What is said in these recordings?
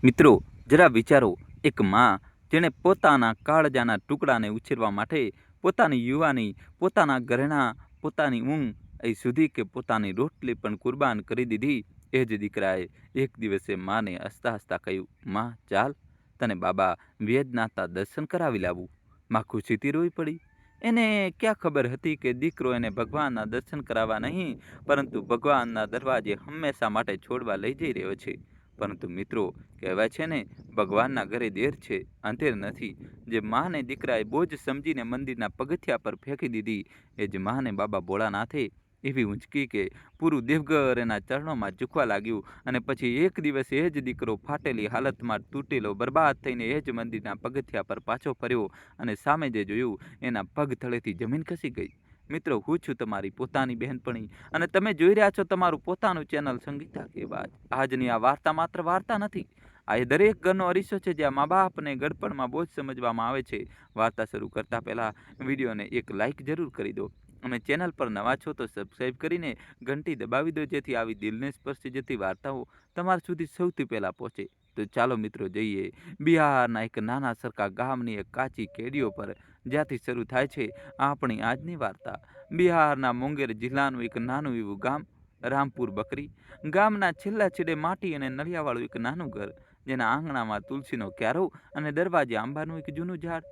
મિત્રો, જરા વિચારો, એક માં જેણે પોતાના કાળજાના ટુકડાને ઉછેરવા માટે પોતાની યુવાની, પોતાના ઘરેણાં, પોતાની ઊંઘ એ સુધી કે પોતાની રોટલી પણ કુરબાન કરી દીધી. એ જ દીકરાએ એક દિવસે માને હસતા હસતા કહ્યું, માં ચાલ, તને બાબા વેદનાથના દર્શન કરાવી લાવું. માં ખુશીથી રોઈ પડી. એને ક્યાં ખબર હતી કે દીકરો એને ભગવાનના દર્શન કરાવવા નહીં, પરંતુ ભગવાનના દરવાજે હંમેશા માટે છોડવા લઈ જઈ રહ્યો છે. પરંતુ મિત્રો, કહેવાય છે ને, ભગવાનના ઘરે દેર છે, અંધેર નથી. જે માને દીકરાએ બોજ સમજીને મંદિરના પગથિયા પર ફેંકી દીધી, એ જ માને બાબા ભોળાનાથે એવી ઊંચકી કે પૂરું દેવઘર એના ચરણોમાં ઝૂકવા લાગ્યું. અને પછી એક દિવસ એ જ દીકરો ફાટેલી હાલતમાં, તૂટેલો, બરબાદ થઈને એ જ મંદિરના પગથિયા પર પાછો ફર્યો અને સામે જે જોયું, એના પગ તળેથી જમીન ખસી ગઈ. મિત્રો, હું છું તમારી પોતાની બહેનપણી અને તમે જોઈ રહ્યા છો તમારું પોતાનું ચેનલ સંગીતા કે વાત. આજની આ વાર્તા માત્ર વાર્તા નથી, આ એ દરેક ઘરનો અરીસો છે જ્યાં મા બાપને ગડપણમાં બોજ સમજવામાં આવે છે. વાર્તા શરૂ કરતા પહેલા વિડીયોને એક લાઇક જરૂર કરી દો અને ચેનલ પર નવા છો તો સબસ્ક્રાઈબ કરીને ઘંટી દબાવી દો, જેથી આવી દિલને સ્પર્શી જતી વાર્તાઓ તમારા સુધી સૌથી પહેલા પહોંચે. તો ચાલો મિત્રો જઈએ બિહારના એક નાના સરખા ગામની એક કાચી કેડીઓ પર, જ્યાંથી શરૂ થાય છે આપણી આજની વાર્તા. બિહારના મુંગેર જિલ્લાનું એક નાનું એવું ગામ, રામપુર બકરી. ગામના છેલ્લા છેડે માટી અને નળિયાવાળું એક નાનું ઘર, જેના આંગણામાં તુલસીનો ક્યારો અને દરવાજે આંબાનું એક જૂનું ઝાડ.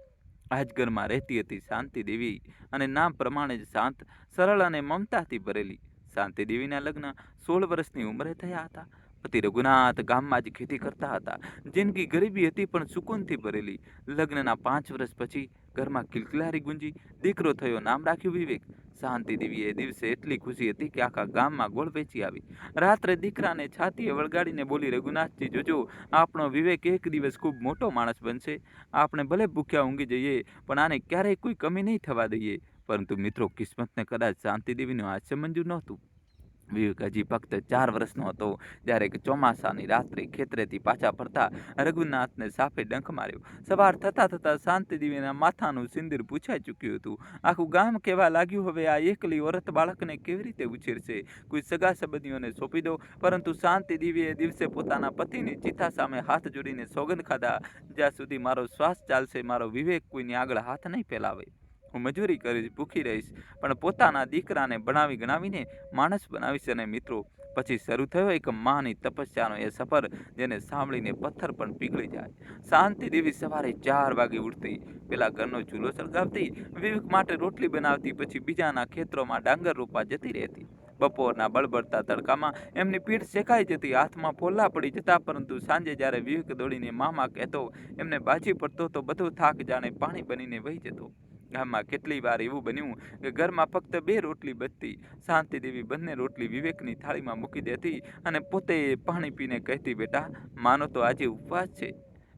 આ જ ઘરમાં રહેતી હતી શાંતિ દેવી, અને નામ પ્રમાણે જ શાંત, સરળ અને મમતાથી ભરેલી. શાંતિ દેવીના લગ્ન 16 વર્ષની ઉંમરે થયા હતા. પતિ રઘુનાથ ગામમાં જ ખેતી કરતા હતા. જિંદગી ગરીબી હતી પણ સુકૂનથી ભરેલી. લગ્નના 5 વર્ષ પછી ઘરમાં કિલકિલારી ગુંજી. દીકરો થયો, નામ રાખ્યું વિવેક. શાંતિ દેવીએ દિવસે એટલી ખુશી હતી કે આખા ગામમાં ગોળ વેચી આવી. રાત્રે દીકરાને છાતીએ વળગાડીને બોલી, રઘુનાથજી જોજો, આપણો વિવેક એક દિવસ ખૂબ મોટો માણસ બનશે. આપણે ભલે ભૂખ્યા ઊંઘી જઈએ, પણ આને ક્યારેય કોઈ કમી નહીં થવા દઈએ. પરંતુ મિત્રો, કિસ્મતને કદાચ શાંતિ દેવીનું હાસ્ય મંજૂર નહોતું. વિવેક હજી ફક્ત 4 વર્ષનો હતો જ્યારે એક ચોમાસાની રાત્રે ખેતરેથી પાછા ફરતા રઘુનાથને સાપે ડંખ માર્યો. સવાર થતા થતા શાંતિ દેવીના માથાનું સિંદૂર પૂછાઈ ચૂક્યું હતું. આખું ગામ કહેવા લાગ્યું, હવે આ એકલી ઓરત બાળકને કેવી રીતે ઉછેરશે? કોઈ સગા સંબંધીઓને સોંપી દો. પરંતુ શાંતિ દેવીએ દિવસે પોતાના પતિની ચિતા સામે હાથ જોડીને સોગંદ ખાધા, જ્યાં સુધી મારો શ્વાસ ચાલશે, મારો વિવેક કોઈની આગળ હાથ નહીં ફેલાવે. હું મજૂરી કરીશ, ભૂખી રહીશ, પણ પોતાના દીકરાને ભણાવી ગણાવીને માણસ બનાવીશ. અને મિત્રો, પછી શરૂ થયો એક માની તપસ્યાનો એ સફર, જેને સાંભળીને પથ્થર પણ પીગળી જાય. શાંતિ દેવી સવારે 4 વાગે ઉઠતી, પેલા ઘરનો ચૂલો સળગાવતી, વિવેક માટે રોટલી બનાવતી, પછી બીજાના ખેતરોમાં ડાંગર રોપવા જતી રહેતી. બપોરના બળબડતા તડકામાં એમની પીઠ શેકાઈ જતી, હાથમાં ફોલ્લા પડી જતા, પરંતુ સાંજે જ્યારે વિવેક દોડીને મામા કહેતો, એમને બાજી પડતો તો બધો થાક જાણે પાણી બનીને વહી જતો. ગામમાં કેટલી વાર એવું બન્યું કે ઘરમાં ફક્ત 2 રોટલી બચતી. શાંતિ દેવી બંને રોટલી વિવેકની થાળીમાં મૂકી દેતી અને પોતે પાણી પીને કહેતી, બેટા, માનો તો આજે ઉપવાસ છે.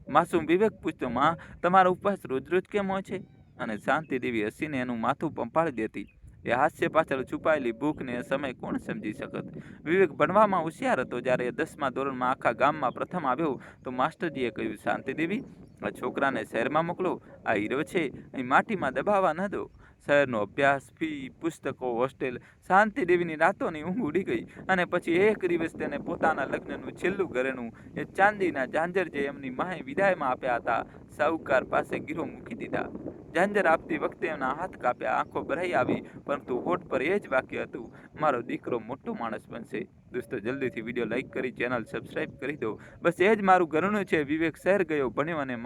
માસૂમ વિવેક પૂછતો, માં, તમારો ઉપવાસ રોજ રોજ કેમ હોય છે? અને શાંતિ દેવી હસીને એનું માથું પંપાળી દેતી. એ હાસ્ય પાછળ છુપાયેલી ભૂખને સમય કોણ સમજી શકત? વિવેક ભણવામાં હોશિયાર હતો. જ્યારે 10મા ધોરણમાં આખા ગામમાં પ્રથમ આવ્યો તો માસ્ટરજીએ કહ્યું, શાંતિ દેવી, આ છોકરાને શહેરમાં મોકલો. આ હીરો છે, અહીં માટીમાં દબાવવા ન દો. શહેરનો અભ્યાસ, ફી, પુસ્તકો, હોસ્ટેલ. શાંતિ દેવીની રાતોની ઊંઘ ઉડી ગઈ. અને પછી એક દિવસ તેને પોતાના લગ્નનું છેલ્લું ઘરેણું, એ ચાંદીના ઝાંઝર જે એમની માએ વિદાયમાં આપ્યા હતા, સાહુકાર પાસે ગીરો મૂકી દીધા. ઝાંઝર આપતી વખતે એમના હાથ કાપ્યા, આંખો ભરાઈ આવી, પરંતુ હોઠ પર એ જ વાક્ય હતું, મારો દીકરો મોટો માણસ બનશે. દોસ્તો, જલ્દીથી વિડીયો લાઇક કરી ચેનલ સબસ્ક્રાઈબ કરી દો. બસ એ જ મારું ઘરેણું છે. વિવેક શહેર ગયો, ભણ્યો, અને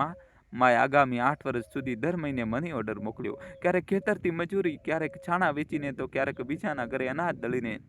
માએ આગામી 8 વર્ષ સુધી દર મહિને મની ઓર્ડર મોકલ્યો. ક્યારેક ખેતરથી મજૂરી, ક્યારેક છાણા વેચીને, તો ક્યારેક બીજાના ઘરે અનાજ દળીને.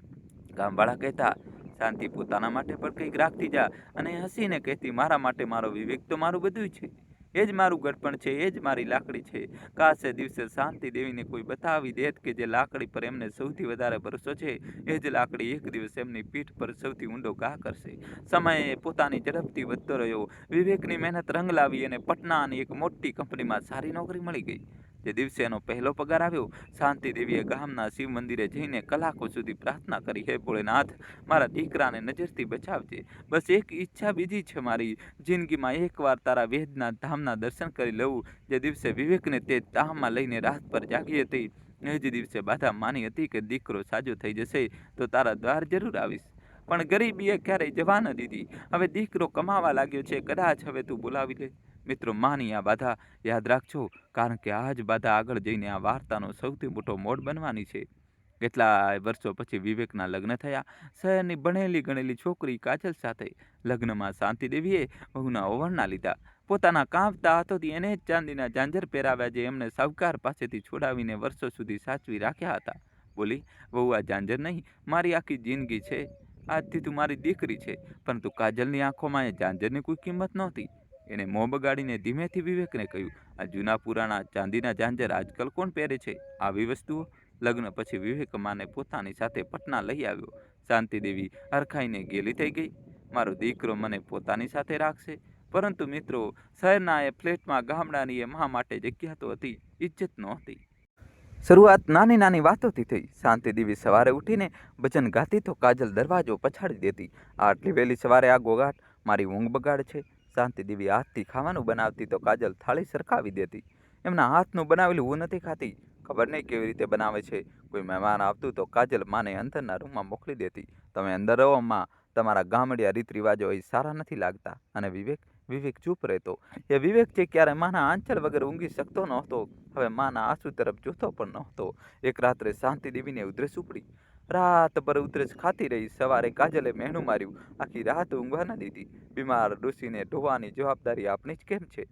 ગામવાળા કહેતા, શાંતિ પોતાના માટે પણ કંઈક રાખતી જા. અને હસીને કહેતી, મારા માટે મારો વિવેક તો મારું બધું છે. એ જ મારું ગડપણ છે, એ જ મારી લાકડી છે. કાશ એ દિવસે શાંતિ દેવીને કોઈ બતાવી દેત કે જે લાકડી પર એમને સૌથી વધારે ભરોસો છે, એ જ લાકડી એક દિવસ એમની પીઠ પર સૌથી ઊંડો ઘા કરશે. સમય પોતાની ઝડપથી વધતો રહ્યો. વિવેકની મહેનત રંગ લાવી અને પટનાની એક મોટી કંપનીમાં સારી નોકરી મળી ગઈ. જે દિવસે એનો પહેલો પગાર આવ્યો, શાંતિ દેવીએ ગામના શિવ મંદિરે જઈને કલાકો સુધી પ્રાર્થના કરી, હે ભોળેનાથ, મારા દીકરાને નજરથી બચાવજે. બસ એક ઈચ્છા બીજી છે મારી, જિંદગીમાં એકવાર તારા વેદનાથ ધામના દર્શન કરી લઉં. જે દિવસે વિવેકને તે ધામમાં લઈને રાત પર જાગી હતી, એ જ દિવસે બાધા માની હતી કે દીકરો સાજો થઈ જશે તો તારા દ્વાર જરૂર આવીશ. પણ ગરીબીએ ક્યારેય જવા ન દીધી. હવે દીકરો કમાવા લાગ્યો છે, કદાચ હવે તું બોલાવી લે. મિત્રો, માની આ બાધા યાદ રાખજો, કારણ કે આ જ બાધા આગળ જઈને આ વાર્તાનો સૌથી મોટો મોડ બનવાની છે. કેટલાય વર્ષો પછી વિવેકના લગ્ન થયા. શહેરની ભણેલી ગણેલી છોકરી કાજલ સાથે. લગ્નમાં શાંતિદેવીએ બહુના ઓવરણા લીધા. પોતાના કાંપતા હાથોથી એને જ ચાંદીના ઝાંઝર પહેરાવ્યા જે એમને સાહુકાર પાસેથી છોડાવીને વર્ષો સુધી સાચવી રાખ્યા હતા. બોલી, બહુ આ ઝાંઝર નહીં, મારી આખી જિંદગી છે. આજથી તું મારી દીકરી છે. પરંતુ કાજલની આંખોમાં એ ઝાંઝરની કોઈ કિંમત નહોતી. એણે મોં બગાડીને ધીમેથી વિવેકને કહ્યું, આ જૂના પુરાણા ચાંદીના ઝાંઝર આજકાલ કોણ પહેરે છે? આવી વસ્તુઓ? લગ્ન પછી વિવેક માને પોતાની સાથે પટના લઈ આવ્યો. શાંતિદેવી હરખાઈને ગેલી થઈ ગઈ. મારો દીકરો મને પોતાની સાથે રાખશે. પરંતુ મિત્રો, શહેરના એ ફ્લેટમાં ગામડાની એ મા માટે જગ્યા તો હતી, ઇજ્જત નહોતી. શરૂઆત નાની નાની વાતોથી થઈ. શાંતિદેવી સવારે ઉઠીને ભજન ગાતી તો કાજલ દરવાજો પછાડી દેતી. આટલી વહેલી સવારે આ ગોગાટ મારી ઊંઘ બગાડે છે. શાંતિદેવી હાથથી ખાવાનું બનાવતી તો કાજલ થાળી સરખાવી દેતી. એમના હાથનું બનાવેલું હું નથી ખાતી, ખબર નહીં કેવી રીતે બનાવે છે. કોઈ મહેમાન આવતું તો કાજલ માને અંદરના રૂમમાં મોકલી દેતી. તમે અંદર રહો માં, તમારા ગામડિયા રીત રિવાજો એ સારા નથી લાગતા. અને વિવેક ચૂપ રહેતો. એ વિવેક જે ક્યારે માના આંચલ વગર ઊંઘી શકતો નહોતો, હવે માના આંસુ તરફ જોતો પણ નહોતો. એક રાત્રે શાંતિદેવીને ઉધરસ ઉપડી. રાતભર ઉધરસ ખાતી રહી. સવારે કાજલે મહેણું માર્યું. આખી રાત ઊંઘવા ન દીધી. બીમાર ડોશીને ધોવાની જવાબદારી આપની જ કેમ છે?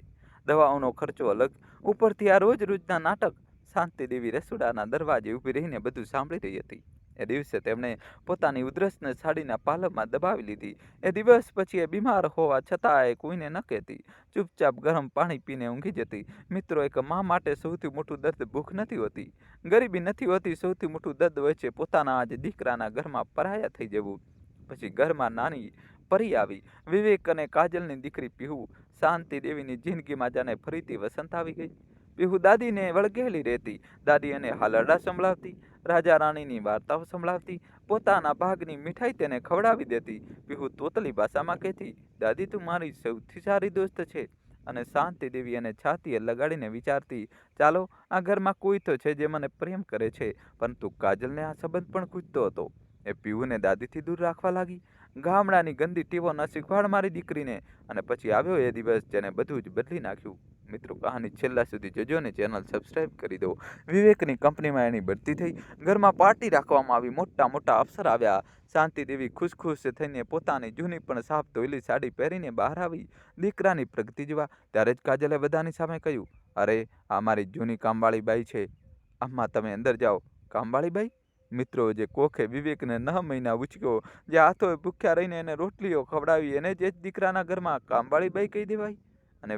દવાઓનો ખર્ચો અલગ, ઉપરથી આ રોજના નાટક. શાંતિદેવી રસોડાના દરવાજે ઊભી રહીને બધું સાંભળી રહી હતી. એ દિવસે તેમણે પોતાની ઉધરસને સાડીના પાલવમાં દબાવી લીધી. એ દિવસ પછી એ બીમાર હોવા છતાંય કોઈને ન કહેતી. ચૂપચાપ ગરમ પાણી પીને ઊંઘી જતી. મિત્રો, એક મા માટે સૌથી મોટું દર્દ ભૂખ નથી હોતી, ગરીબી નથી હોતી. સૌથી મોટું દર્દ હોય છે પોતાના આજ દીકરાના ઘરમાં પરાયા થઈ જવું. પછી ઘરમાં નાની પરી આવી, વિવેક અને કાજલની દીકરી પીહુ. શાંતિદેવીની જિંદગીમાં જાણે ફરીથી વસંત આવી ગઈ. પીહુ દાદીને વળગેલી રહેતી. દાદી એને હાલરડા સંભળાવતી, રાજા રાણીની વાર્તાઓ સંભળાવતી, પોતાના ભાગની મીઠાઈ તેને ખવડાવી દેતી. પીહુ તોતલી ભાષામાં કહેતી, દાદી તું મારી સૌથી સારી દોસ્ત છે. અને શાંતિદેવી એને છાતીએ લગાડીને વિચારતી, ચાલો આ ઘરમાં કોઈ તો છે જે મને પ્રેમ કરે છે. પરંતુ કાજલને આ સંબંધ પણ ખૂંચતો હતો. એ પીહુને દાદીથી દૂર રાખવા લાગી. ગામડાની ગંદી ટેવો ન શીખવાડ મારી દીકરીને. અને પછી આવ્યો એ દિવસ જેને બધું જ બદલી નાખ્યું. મિત્રો, કહાની છેલ્લા સુધી જોજો ને ચેનલ સબસ્ક્રાઈબ કરી દો. વિવેકની કંપનીમાં એની બઢતી થઈ. ઘરમાં પાર્ટી રાખવામાં આવી. મોટા મોટા અફસર આવ્યા. શાંતિદેવી ખુશ થઈને પોતાની જૂની પણ સાફ ધોયેલી સાડી પહેરીને બહાર આવી. દીકરાની પ્રગતિ જોવા. ત્યારે જ કાજલે બધાની સામે કહ્યું, અરે આ મારી જૂની કામવાળી બાઈ છે. આમાં તમે અંદર જાઓ. કામવાળી બાઈ? મિત્રો, જે કોખે વિવેકને 9 મહિના ઉછક્યો, જે હાથોએ ભૂખ્યા રહીને એને રોટલીઓ ખવડાવી, એને જે દીકરાના ઘરમાં કામવાળી બાઈ કહી દેવાય? અને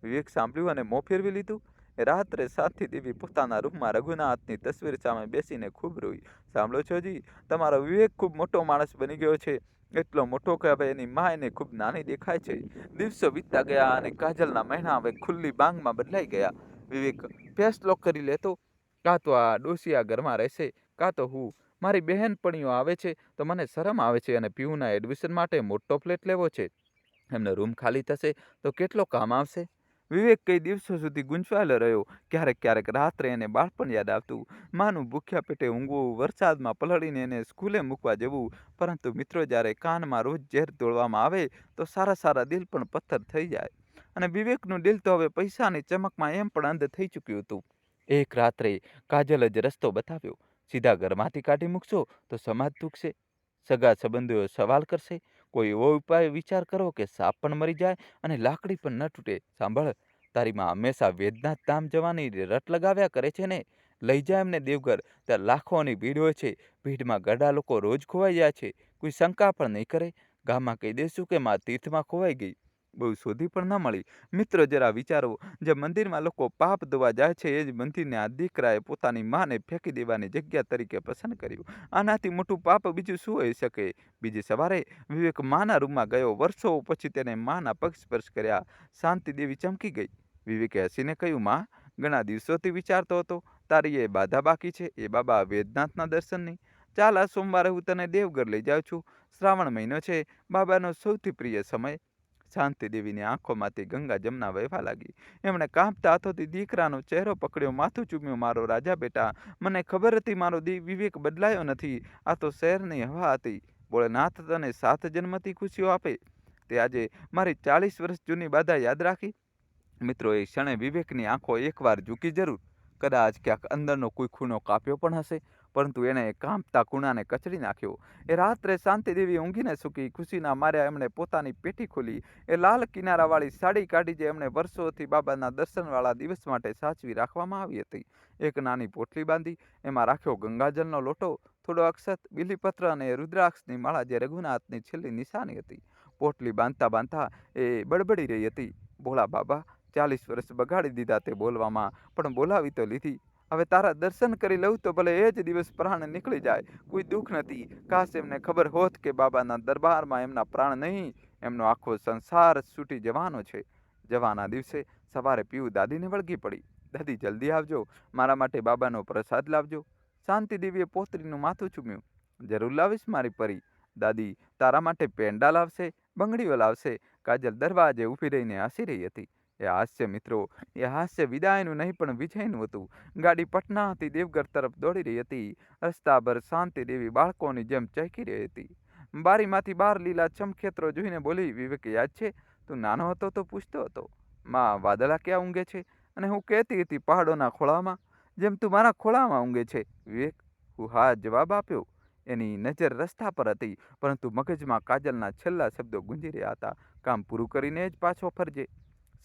વિવેક સાંભળ્યું અને મોં ફેરવી લીધું. રાત્રે શાંતિદેવી પોતાના રૂમમાં રઘુનાથની તસવીર સામે બેસીને ખૂબ રોઈ. સાંભળો છો જી, તમારો વિવેક ખૂબ મોટો માણસ બની ગયો છે. એટલો મોટો કે હવે એની મા એને ખૂબ નાની દેખાય છે. દિવસો વીતતા ગયા અને કાજલના મહિના હવે ખુલ્લી બાંગમાં બદલાઈ ગયા. વિવેક ફેસલો કરી લેતો, કાં તો આ ડોશી આ ઘરમાં રહેશે, કાં તો હું. મારી બહેનપણીઓ આવે છે તો મને શરમ આવે છે. અને પીયુના એડમિશન માટે મોટો ફ્લેટ લેવો છે. એમનો રૂમ ખાલી થશે તો કેટલો કામ આવશે? વિવેક કઈ દિવસો સુધી ગૂંચવાયેલો રહ્યો. ક્યારેક રાત્રે એને બાળપણ યાદ આવતું. માનું ભૂખ્યા પેટે ઊંઘવું, વરસાદમાં પલળીને એને સ્કૂલે મૂકવા જવું. પરંતુ મિત્રો, જ્યારે કાનમાં રોજ ઝેર તોડવામાં આવે તો સારા દિલ પણ પથ્થર થઈ જાય. અને વિવેકનું દિલ તો હવે પૈસાની ચમકમાં એમ પણ અંધ થઈ ચૂક્યું હતું. એક રાત્રે કાજલ જ રસ્તો બતાવ્યો. સીધા ઘરમાંથી કાઢી મૂકશો તો સમાજ તૂટશે, સગા સંબંધીઓ સવાલ કરશે. કોઈ એવો ઉપાય વિચાર કરો કે સાપ પણ મરી જાય અને લાકડી પણ ન તૂટે. સાંભળ, તારી માં હંમેશા વેદનાથ ધામ જવાની રટ લગાવ્યા કરે છે ને. લઈ જાય એમને દેવઘર. ત્યાં લાખોની ભીડ હોય છે. ભીડમાં ગરડા લોકો રોજ ખોવાઈ જાય છે. કોઈ શંકા પણ નહીં કરે. ગામમાં કહી દઈશું કે માં તીર્થમાં ખોવાઈ ગઈ, બહુ શોધી પણ ન મળી. મિત્રો, જરા વિચારો, જે મંદિરમાં લોકો પાપ ધોવા જાય છે એ જ મંદિરને આ દીકરાએ પોતાની માને ફેંકી દેવાની જગ્યા તરીકે પસંદ કર્યું. આનાથી મોટું પાપ બીજું શું હોઈ શકે? બીજી સવારે વિવેક માના રૂમમાં ગયો. વર્ષો પછી તેને માના પગ સ્પર્શ કર્યા. શાંતિદેવી ચમકી ગઈ. વિવેકે હસીને કહ્યું, માં, ઘણા દિવસોથી વિચારતો હતો તારી એ બાધા બાકી છે, એ બાબા વેદનાથના દર્શનની. ચાલ, આ સોમવારે હું તને દેવઘર લઈ જાઉં છું. શ્રાવણ મહિનો છે, બાબાનો સૌથી પ્રિય સમય. શાંતિદેવીની આંખોમાંથી ગંગા જમના વહેવા લાગી. એમણે કાંપતા હાથોથી દીકરાનો ચહેરો પકડ્યો. માથું ચૂમ્યું. મારો રાજા બેટા, મને ખબર હતી મારો વિવેક બદલાયો નથી. આ તો શહેરની હવા હતી. ભોળેનાથ તને 7 જન્મથી ખુશીઓ આપે. તે આજે મારી 40 વર્ષ જૂની બાધા યાદ રાખી. મિત્રો, એ ક્ષણે વિવેકની આંખો એકવાર ઝૂકી જરૂર. કદાચ ક્યાંક અંદરનો કોઈ ખૂણો કાપ્યો પણ હશે, પરંતુ એણે કાંપતા ખૂણાને કચડી નાખ્યો. એ રાત્રે શાંતિદેવી ઊંઘીને સૂકી. ખુશીના માર્યા એમણે પોતાની પેટી ખોલી. એ લાલ કિનારાવાળી સાડી કાઢી જે એમણે વર્ષોથી બાબાના દર્શનવાળા દિવસ માટે સાચવી રાખવામાં આવી હતી. એક નાની પોટલી બાંધી, એમાં રાખ્યો ગંગાજળનો લોટો, થોડો અક્ષત, બીલીપત્ર અને રુદ્રાક્ષની માળા જે રઘુનાથની છેલ્લી નિશાની હતી. પોટલી બાંધતા બાંધતા એ બડબડી રહી હતી, ભોળા બાબા, 40 વર્ષ બગાડી દીધા તે બોલવામાં, પણ બોલાવી તો લીધી. હવે તારા દર્શન કરી લઉં તો ભલે એ જ દિવસ પ્રાણ નીકળી જાય. કોઈ દુઃખ નથી. કાશ એમને ખબર હોત કે બાબાના દરબારમાં એમના પ્રાણ નહીં, એમનો આખો સંસાર છૂટી જવાનો છે. જવાના દિવસે સવારે પીવું દાદીને વળગી પડી. દાદી, જલ્દી આવજો, મારા માટે બાબાનો પ્રસાદ લાવજો. શાંતિદેવીએ પોતરીનું માથું ચૂમ્યું. જરૂર લાવીશ મારી પરી. દાદી તારા માટે પેંડા લાવશે, બંગડીઓ લાવશે. કાજલ દરવાજે ઊભી રહીને હસી રહી હતી. એ હાસ્ય, મિત્રો, એ હાસ્ય વિદાયનું નહીં પણ વિજયનું હતું. ગાડી પટનાથી દેવઘર તરફ દોડી રહી હતી. રસ્તાભર શાંતિદેવી બાળકોની જેમ ચહેકી રહી હતી. બારીમાંથી બહાર લીલા ચમખેતરો જોઈને બોલી, વિવેક, યાદ છે તું નાનો હતો તો પૂછતો હતો, માં વાદળા ક્યાં ઊંઘે છે? અને હું કહેતી હતી, પહાડોના ખોળામાં. જેમ તું મારા ખોળામાં ઊંઘે છે, વિવેક. હું હા જવાબ આપ્યો. એની નજર રસ્તા પર હતી, પરંતુ મગજમાં કાજલના છેલ્લા શબ્દો ગુંજી રહ્યા હતા, કામ પૂરું કરીને જ પાછો ફરજે.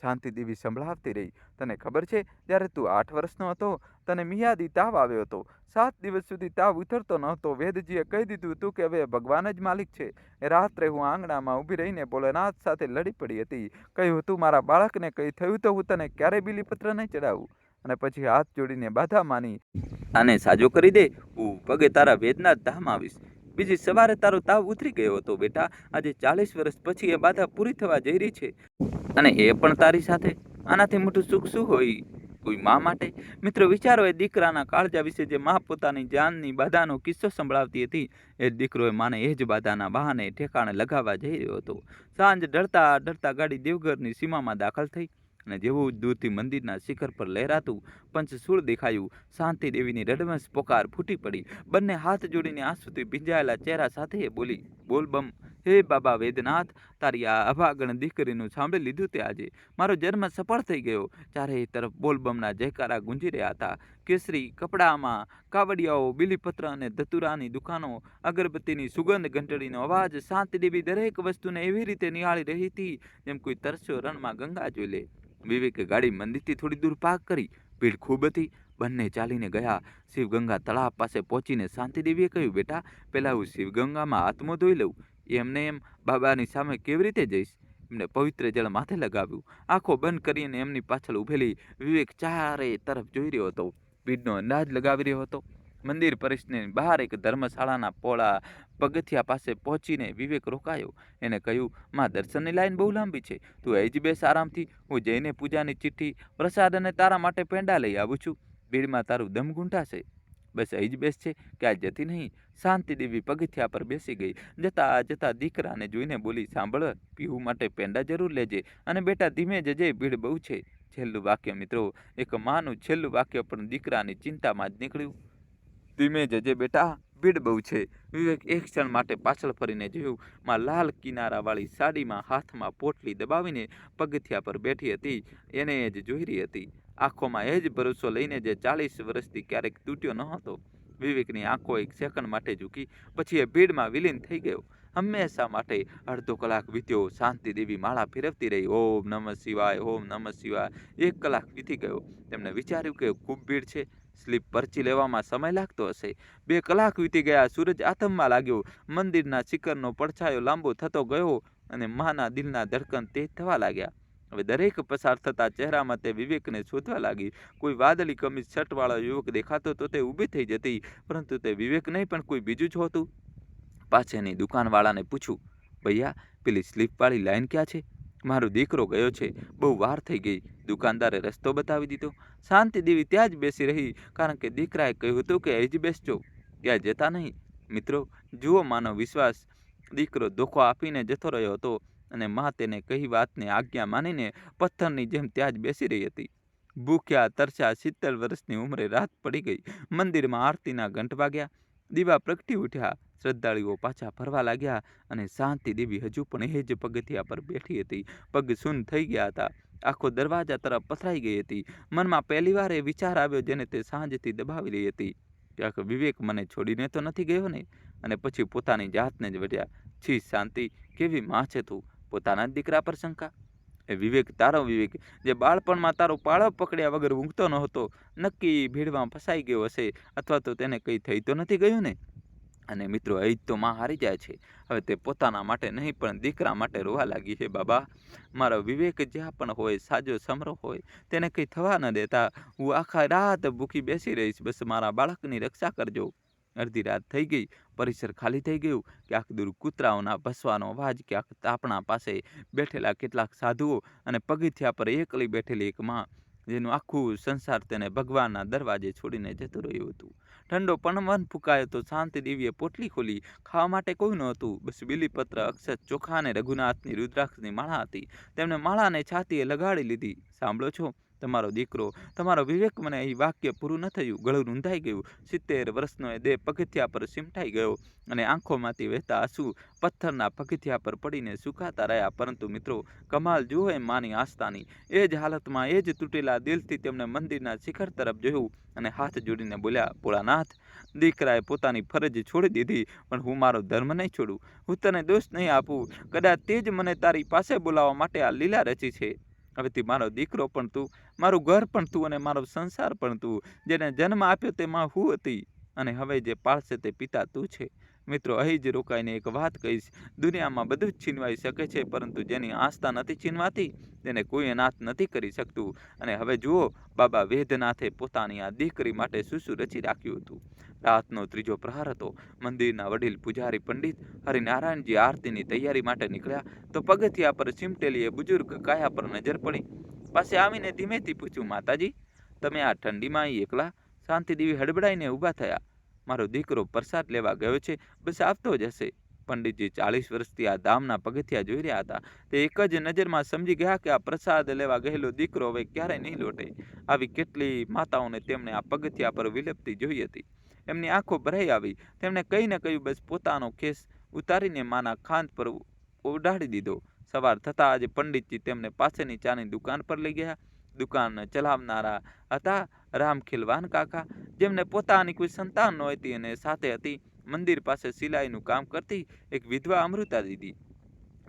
શાંતિદેવી સંભળાવતી રહી, તને ખબર છે, જ્યારે તું 8 વર્ષનો હતો, તને મિયાદી તાવ આવ્યો હતો. 7 દિવસ સુધી તાવ ઉતરતો નહોતો. વેદજીએ કહી દીધું હતું કે હવે ભગવાન જ માલિક છે. એ રાત્રે હું આંગણામાં ઊભી રહીને ભોલેનાથ સાથે લડી પડી હતી. કહ્યું હતું, મારા બાળકને કંઈ થયું તો હું તને ક્યારેય બીલીપત્ર નહીં ચડાવું. અને પછી હાથ જોડીને બાધા માની, આને સાજો કરી દે, હું પગે તારા વેદનાથ ધામ આવીશ. બીજી સવારે તારો તાવ ઉતરી ગયો હતો. બેટા, આજે 40 વર્ષ પછી એ બાધા પૂરી થવા જઈ રહી છે, અને એ પણ તારી સાથે. આનાથી મોટું સુખ શું હોય કોઈ મા માટે? મિત્રો, વિચારો, એ દીકરાના કાળજા વિશે જે મા પોતાની જાનની બાધાનો કિસ્સો સંભળાવતી હતી, એ દીકરો એ માને એ જ બાધાના બહાને ઠેકાણે લગાવવા જઈ રહ્યો હતો. સાંજ ઢળતા ઢળતા ગાડી દેવઘરની સીમામાં દાખલ થઈ, અને જેવું દૂરથી મંદિરના શિખર પર લહેરાતું પંચશૂળ દેખાયું, શાંતિદેવીની રડમસ પોકાર ફૂટી પડી. બંને હાથ જોડીને આંસુથી ભીંજાયેલા ચહેરા સાથે એ બોલી, બોલ બમ, હે બાબા વેદનાથ, તારી આ અભાગણ દીકરીનું સાંભળી લીધું તે આજે મારો જન્મ સફળ થઈ ગયો. ચારે તરફ બોલબમના જયકારા ગુંજી રહ્યા હતા. કેસરી કપડામાં કાવડિયાઓ, બીલીપત્ર અને ધતુરાની દુકાનો, અગરબત્તીની સુગંધ ઘંટડીનો અવાજ. શાંતિદેવી દરેક વસ્તુને એવી રીતે નિહાળી રહી હતી જેમ કોઈ તરસ્યો રણમાં ગંગા જોઈ લે. વિવેકે ગાડી મંદિરથી થોડી દૂર પાર્ક કરી. ભીડ ખૂબ હતી. બંને ચાલીને ગયા. શિવગંગા તળાવ પાસે પહોંચીને શાંતિદેવીએ કહ્યું, બેટા, પહેલાં હું શિવગંગામાં હાથ મોં ધોઈ લઉં. એમને એમ બાબાની સામે કેવી રીતે જઈશ? એમને પવિત્ર જળ માથે લગાવ્યું. આંખો બંધ કરીને એમની પાછળ ઊભેલી વિવેક ચારે તરફ જોઈ રહ્યો હતો. ભીડનો અંદાજ લગાવી રહ્યો હતો. મંદિર પરિસરની બહાર એક ધર્મશાળાના પોળા પગથિયા પાસે પહોંચીને વિવેક રોકાયો. એને કહ્યું, માં, દર્શનની લાઈન બહુ લાંબી છે, તું અહીં જ બેસ આરામથી. હું જઈને પૂજાની ચિઠ્ઠી, પ્રસાદ અને તારા માટે પેંડા લઈ આવું છું. ભીડમાં તારું દમ ઘૂંટાશે. બસ અહીં જ બેસ છે, ક્યાં જતી નહીં. શાંતિદેવી પગથિયા પર બેસી ગઈ. જતા જતા દીકરાને જોઈને બોલી, સાંભળ, પીવું માટે પેંડા જરૂર લેજે, અને બેટા ધીમે જજે, ભીડ બહુ છે. છેલ્લું વાક્ય, મિત્રો, એક માનું છેલ્લું વાક્ય પણ દીકરાની ચિંતામાં જ નીકળ્યું. ધીમે જજે બેટા, ભીડ બહુ છે. વિવેક એક ક્ષણ માટે પાછળ ફરીને જોયું. માં લાલ કિનારાવાળી સાડીમાં હાથમાં પોટલી દબાવીને પગથિયા પર બેઠી હતી. એને જ જોઈ રહી હતી, આંખોમાં એ જ ભરોસો લઈને જે 40 વર્ષથી ક્યારેક તૂટ્યો ન હતો. વિવેકની આંખો એક સેકન્ડ માટે ઝૂકી, પછી એ ભીડમાં વિલીન થઈ ગયો. હંમેશા માટે. અડધો કલાક વીત્યો. શાંતિદેવી માળા ફેરવતી રહી. ઓમ નમઃ શિવાય, ઓમ નમઃ શિવાય. 1 કલાક વીતી ગયો. તેમણે વિચાર્યું કે ખૂબ ભીડ છે, સ્લીપ પરચી લેવામાં સમય લાગતો હશે. 2 કલાક વીતી ગયા. સૂરજ આથમવા લાગ્યો. મંદિરના શિખરનો પડછાયો લાંબો થતો ગયો, અને માના દિલના ધડકન તેજ થવા લાગ્યા. હવે દરેક પસાર થતા ચહેરામાં તે વિવેકને શોધવા લાગી. કોઈ વાદળી કમીજ શર્ટવાળો યુવક દેખાતો તો તે ઊભી થઈ જતી, પરંતુ તે વિવેક નહીં પણ કોઈ બીજું જ હોતું. પાછળની દુકાનવાળાને પૂછ્યું, ભૈયા, પેલી સ્લીપવાળી લાઈન ક્યાં છે? મારો દીકરો ગયો છે, બહુ વાર થઈ ગઈ. દુકાનદારે રસ્તો બતાવી દીધો. શાંતિદેવી ત્યાં જ બેસી રહી, કારણ કે દીકરાએ કહ્યું હતું કે અહીં જ બેસજો, ત્યાં જતા નહીં. મિત્રો, જુઓ માનો વિશ્વાસ. દીકરો ધોખો આપીને જતો રહ્યો હતો, અને મા તેને કહી વાતને આજ્ઞા માનીને પથ્થરની જેમ ત્યાં જ બેસી રહી હતી. ભૂખ્યા તરસ્યા 70 વર્ષની ઉંમરે રાત પડી ગઈ. મંદિરમાં આરતીના ઘંટ વાગ્યા. દીવા પ્રગટી ઉઠ્યા. શ્રદ્ધાળુઓ પાછા ફરવા લાગ્યા અને શાંતિ દેવી હજુ પણ એ જ પગથિયા પર બેઠી હતી. પગ સૂન થઈ ગયા હતા. આંખો દરવાજા તરફ પથરાઈ ગઈ હતી. મનમાં પહેલીવાર એ વિચાર આવ્યો જેને તે સાંજથી દબાવી રહી હતી. ક્યાંક વિવેક મને છોડીને તો નથી ગયો ને? અને પછી પોતાની જાતને જ વઢ્યા, છી શાંતિ, કેવી માં છે તું? પોતાના જ દીકરા પર શંકા? એ વિવેક, તારો વિવેક, જે બાળપણમાં તારો પાળો પકડ્યા વગર ઊંઘતો ન હતો, નક્કી ભીડમાં ફસાઈ ગયો હશે, અથવા તો તેને કંઈ થઈ તો નથી ગયું ને? અને મિત્રો, અહીં જ તો માં હારી જાય છે. હવે તે પોતાના માટે નહીં પણ દીકરા માટે રોવા લાગી. હે બાબા, મારો વિવેક જ્યાં પણ હોય, સાજો સમરો હોય, તેને કંઈ થવા ન દેતા. હું આખા રાત ભૂખી બેસી રહીશ, બસ મારા બાળકની રક્ષા કરજો. અડધી રાત થઈ ગઈ, પરિસર ખાલી થઈ ગયું. ક્યાંક દૂર કૂતરાઓના ભસવાનો અવાજ, ક્યાંક તાપણા પાસે બેઠેલા કેટલાક સાધુઓ, અને પગથિયા પર એકલી બેઠેલી એક માં, જેનું આખું સંસાર તેને ભગવાનના દરવાજે છોડીને જતું રહ્યું હતું. ઠંડો પવન ફૂંકાયો તો શાંતિ દેવીએ પોટલી ખોલી. ખાવા માટે કોઈ નહોતું, બસ બીલીપત્ર, અક્ષત, ચોખા અને રઘુનાથની રુદ્રાક્ષની માળા હતી. તેમણે માળાને છાતીએ લગાડી લીધી. સાંભળો છો, તમારો દીકરો, તમારો વિવેક, મને અહીં વાક્ય પૂરું ન થયું, ગળું રૂંધાઈ ગયું. 70 વર્ષનો એ દેહ પગથિયા પર સિમટાઈ ગયો અને આંખોમાંથી વહેતા આંસુ પથ્થરના પગથિયા પર પડીને સુકાતા રહ્યા. પરંતુ મિત્રો, કમાલ જુઓ એમ માની આસ્થાની. એ જ હાલતમાં, એ જ તૂટેલા દિલથી તેમણે મંદિરના શિખર તરફ જોયું અને હાથ જોડીને બોલ્યા, ભોળાનાથ, દીકરાએ પોતાની ફરજ છોડી દીધી, પણ હું મારો ધર્મ નહીં છોડું. હું તને દોષ નહીં આપું. કદાચ તે જ મને તારી પાસે બોલાવવા માટે આ લીલા રચી છે. હવેથી મારો દીકરો પણ તું, મારું ઘર પણ તું, અને મારો સંસાર પણ તું. જેને જન્મ આપ્યો તે માં હું હતી, અને હવે જે પાળશે તે પિતા તું છે. મિત્રો, અહીં જ રોકાઈને એક વાત કહીશ. દુનિયામાં બધું જ છીનવાઈ શકે છે, પરંતુ જેની આસ્થા નથી છીનવાતી તેને કોઈ અનાથ નથી કરી શકતું. અને હવે જુઓ, બાબા વેદનાથે પોતાની આ દીકરી માટે શું રચી રાખ્યું હતું. રાતનો 3જો પ્રહર હતો. મંદિરના વડીલ પૂજારી પંડિત હરિનારાયણજી આરતીની તૈયારી માટે નીકળ્યા તો પગથિયા પર સિમટેલી એ બુજુર્ગ કાયા પર નજર પડી. પાસે આવીને ધીમેથી પૂછ્યું, માતાજી, તમે આ ઠંડીમાં અહીં એકલા? શાંતિદેવી હડબડાઈને ઊભા થયા. મારો દીકરો પ્રસાદ લેવા ગયો છે, બસ આવતો જ હશે. પંડિતજી 40 વર્ષથી આ ધામના પગથિયા જોઈ રહ્યા હતા. તે એક જ નજરમાં સમજી ગયા કે આ પ્રસાદ લેવા ગયેલો દીકરો હવે ક્યારેય નહીં લોટે. આવી કેટલી માતાઓને તેમણે આ પગથિયા પર વિલપતી જોઈ હતી. એમની આંખો ભરાઈ આવી. તેમણે કંઈ ન કહ્યું, બસ પોતાનો કેસ ઉતારીને માના ખાંદ પર ઉડાડી દીધો. સવાર થતાં આજે પંડિતજી તેમને પાસેની ચાની દુકાન પર લઈ ગયા. દુકાન ચલાવનારા હતા રામખેલવાન કાકા, જેમને પોતાની કોઈ સંતાન નહોતી અને સાથે હતી મંદિર પાસે સિલાઈનું કામ કરતી એક વિધવા અમૃતા દીદી,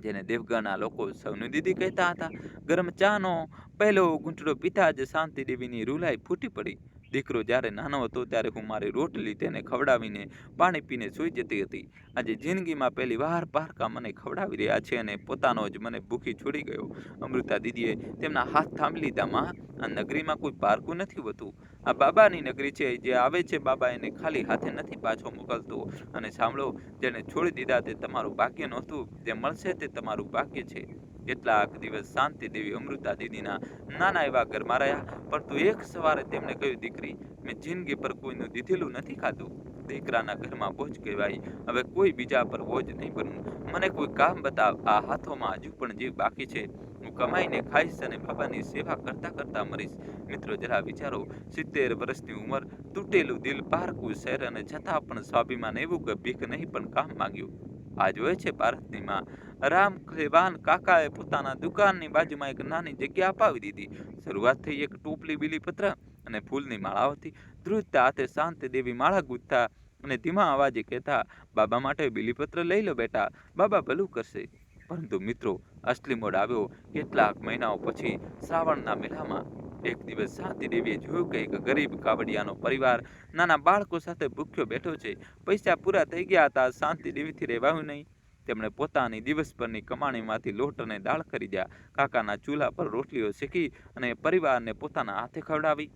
જેને દેવગણના લોકો સૌની દીદી કહેતા હતા. ગરમ ચાનો પહેલો ઘૂંટડો પીતા જ શાંતિ દેવીની રૂલાઈ ફૂટી પડી. દીકરો જ્યારે નાનો હતો ત્યારે હું મારી રોટલી તેને ખવડાવીને પાણી પીને સૂઈ જતી હતી. આજે જિંદગીમાં પહેલી વાર પારકા મને ખવડાવી રહ્યા છે અને પોતાનો જ મને ભૂખી છોડી ગયો. અમૃતા દીદીએ તેમના હાથ થાંભી લીધા. માં, આ નગરીમાં કોઈ પારકું નથી હોતું. આ બાબાની નગરી છે. જે આવે છે બાબા એને ખાલી હાથે નથી પાછો મોકલતો. અને સાંભળો, જેને છોડી દીધા તે તમારું ભાગ્ય નહોતું, જે મળશે તે તમારું ભાગ્ય છે. કેટલાક દિવસ શાંતિ દેવી અમૃતા દીદીના નાના એવા ઘરમાં રહ્યા, પરંતુ એક સવારે તેમણે કહ્યું, દીકરી, મેં જિંદગી પર કોઈનું દીધેલું નથી ખાધું. દીકરાના ઘરમાં બોજ કહેવાય. હવે કોઈ બીજા પર બોજ નહીં બનવું. મને કોઈ કામ બતાવ. આ હાથોમાં હજુ પણ જીવ બાકી છે. હું કમાઈને ખાઈશ અને બાબાની સેવા કરતા કરતા મરીશ. મિત્રો, જરા વિચારો, 70 વર્ષની ઉંમર, તૂટેલું દિલ, પારકું શહેર, અને છતાં પણ સ્વાભિમાન એવું કે ભીખ નહીં પણ કામ માંગ્યું. આ જોએ છે ભારતની માં. રામખેલવાન કાકાએ પોતાના દુકાનની બાજુમાં એક નાની જગ્યા અપાવી દીધી. શરૂઆત થઈ એક ટોપલી બીલીપત્ર અને ફૂલની માળાઓથી. ધ્રુજતા હાથે શાંતિ દેવી માળા ગૂંથતા અને ધીમા અવાજે કહેતા, બાબા માટે બીલીપત્ર લઈ લો બેટા, બાબા ભલું કરશે. પરંતુ મિત્રો, અસલી મોડ આવ્યો કેટલાક મહિનાઓ પછી. શ્રાવણના મેળામાં એક દિવસ શાંતિ દેવીએ જોયું કે એક ગરીબ કાવડિયાનો પરિવાર નાના બાળકો સાથે ભૂખ્યો બેઠો છે. પૈસા પૂરા થઈ ગયા હતા. શાંતિ દેવીથી રહેવાયું નહીં. તેમણે પોતાની દિવસભરની કમાણીમાંથી લોટ અને દાળ ખરીદ્યા. કાકાના ચૂલા પર રોટલીઓ શેકી અને પરિવારને પોતાના હાથે ખવડાવી.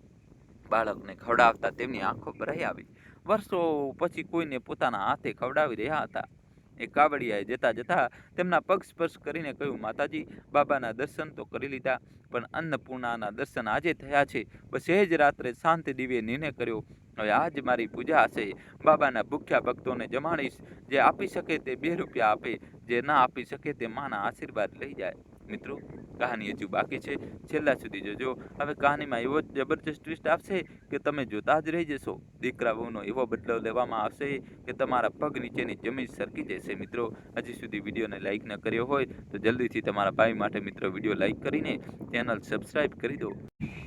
બાળકને ખવડાવતા તેમની આંખો ભરાઈ આવી. વર્ષો પછી કોઈને પોતાના હાથે ખવડાવી રહ્યા હતા. એ કાવડિયાએ જતા જતા તેમના પગ સ્પર્શ કરીને કહ્યું, માતાજી, બાબાના દર્શન તો કરી લીધા, પણ અન્નપૂર્ણાના દર્શન આજે થયા છે. બસ એ જ રાત્રે શાંતિ દેવીએ નિર્ણય કર્યો, હવે આજ મારી પૂજા હશે. બાબાના ભૂખ્યા ભક્તોને જમાડીશ. જે આપી શકે તે 2 રૂપિયા આપે, જે ના આપી શકે તે માના આશીર્વાદ લઈ જાય. મિત્રો કહાની હજુ બાકી છે, છેલ્લા સુધી જોજો. હવે કહાનીમાં એવો જબરજસ્ત ટ્વિસ્ટ આવશે કે તમે જોતા જ રહી જશો. દીકરા વહુનો એવો બદલો લેવામાં આવશે કે તમારા પગ નીચેની જમીન સરકી જશે. મિત્રો હજી સુધી વિડીયોને લાઇક ન કર્યો હોય તો જલ્દીથી તમારા ભાઈ માટે મિત્રો વિડીયો લાઇક કરીને ચેનલ સબસ્ક્રાઈબ કરી દો.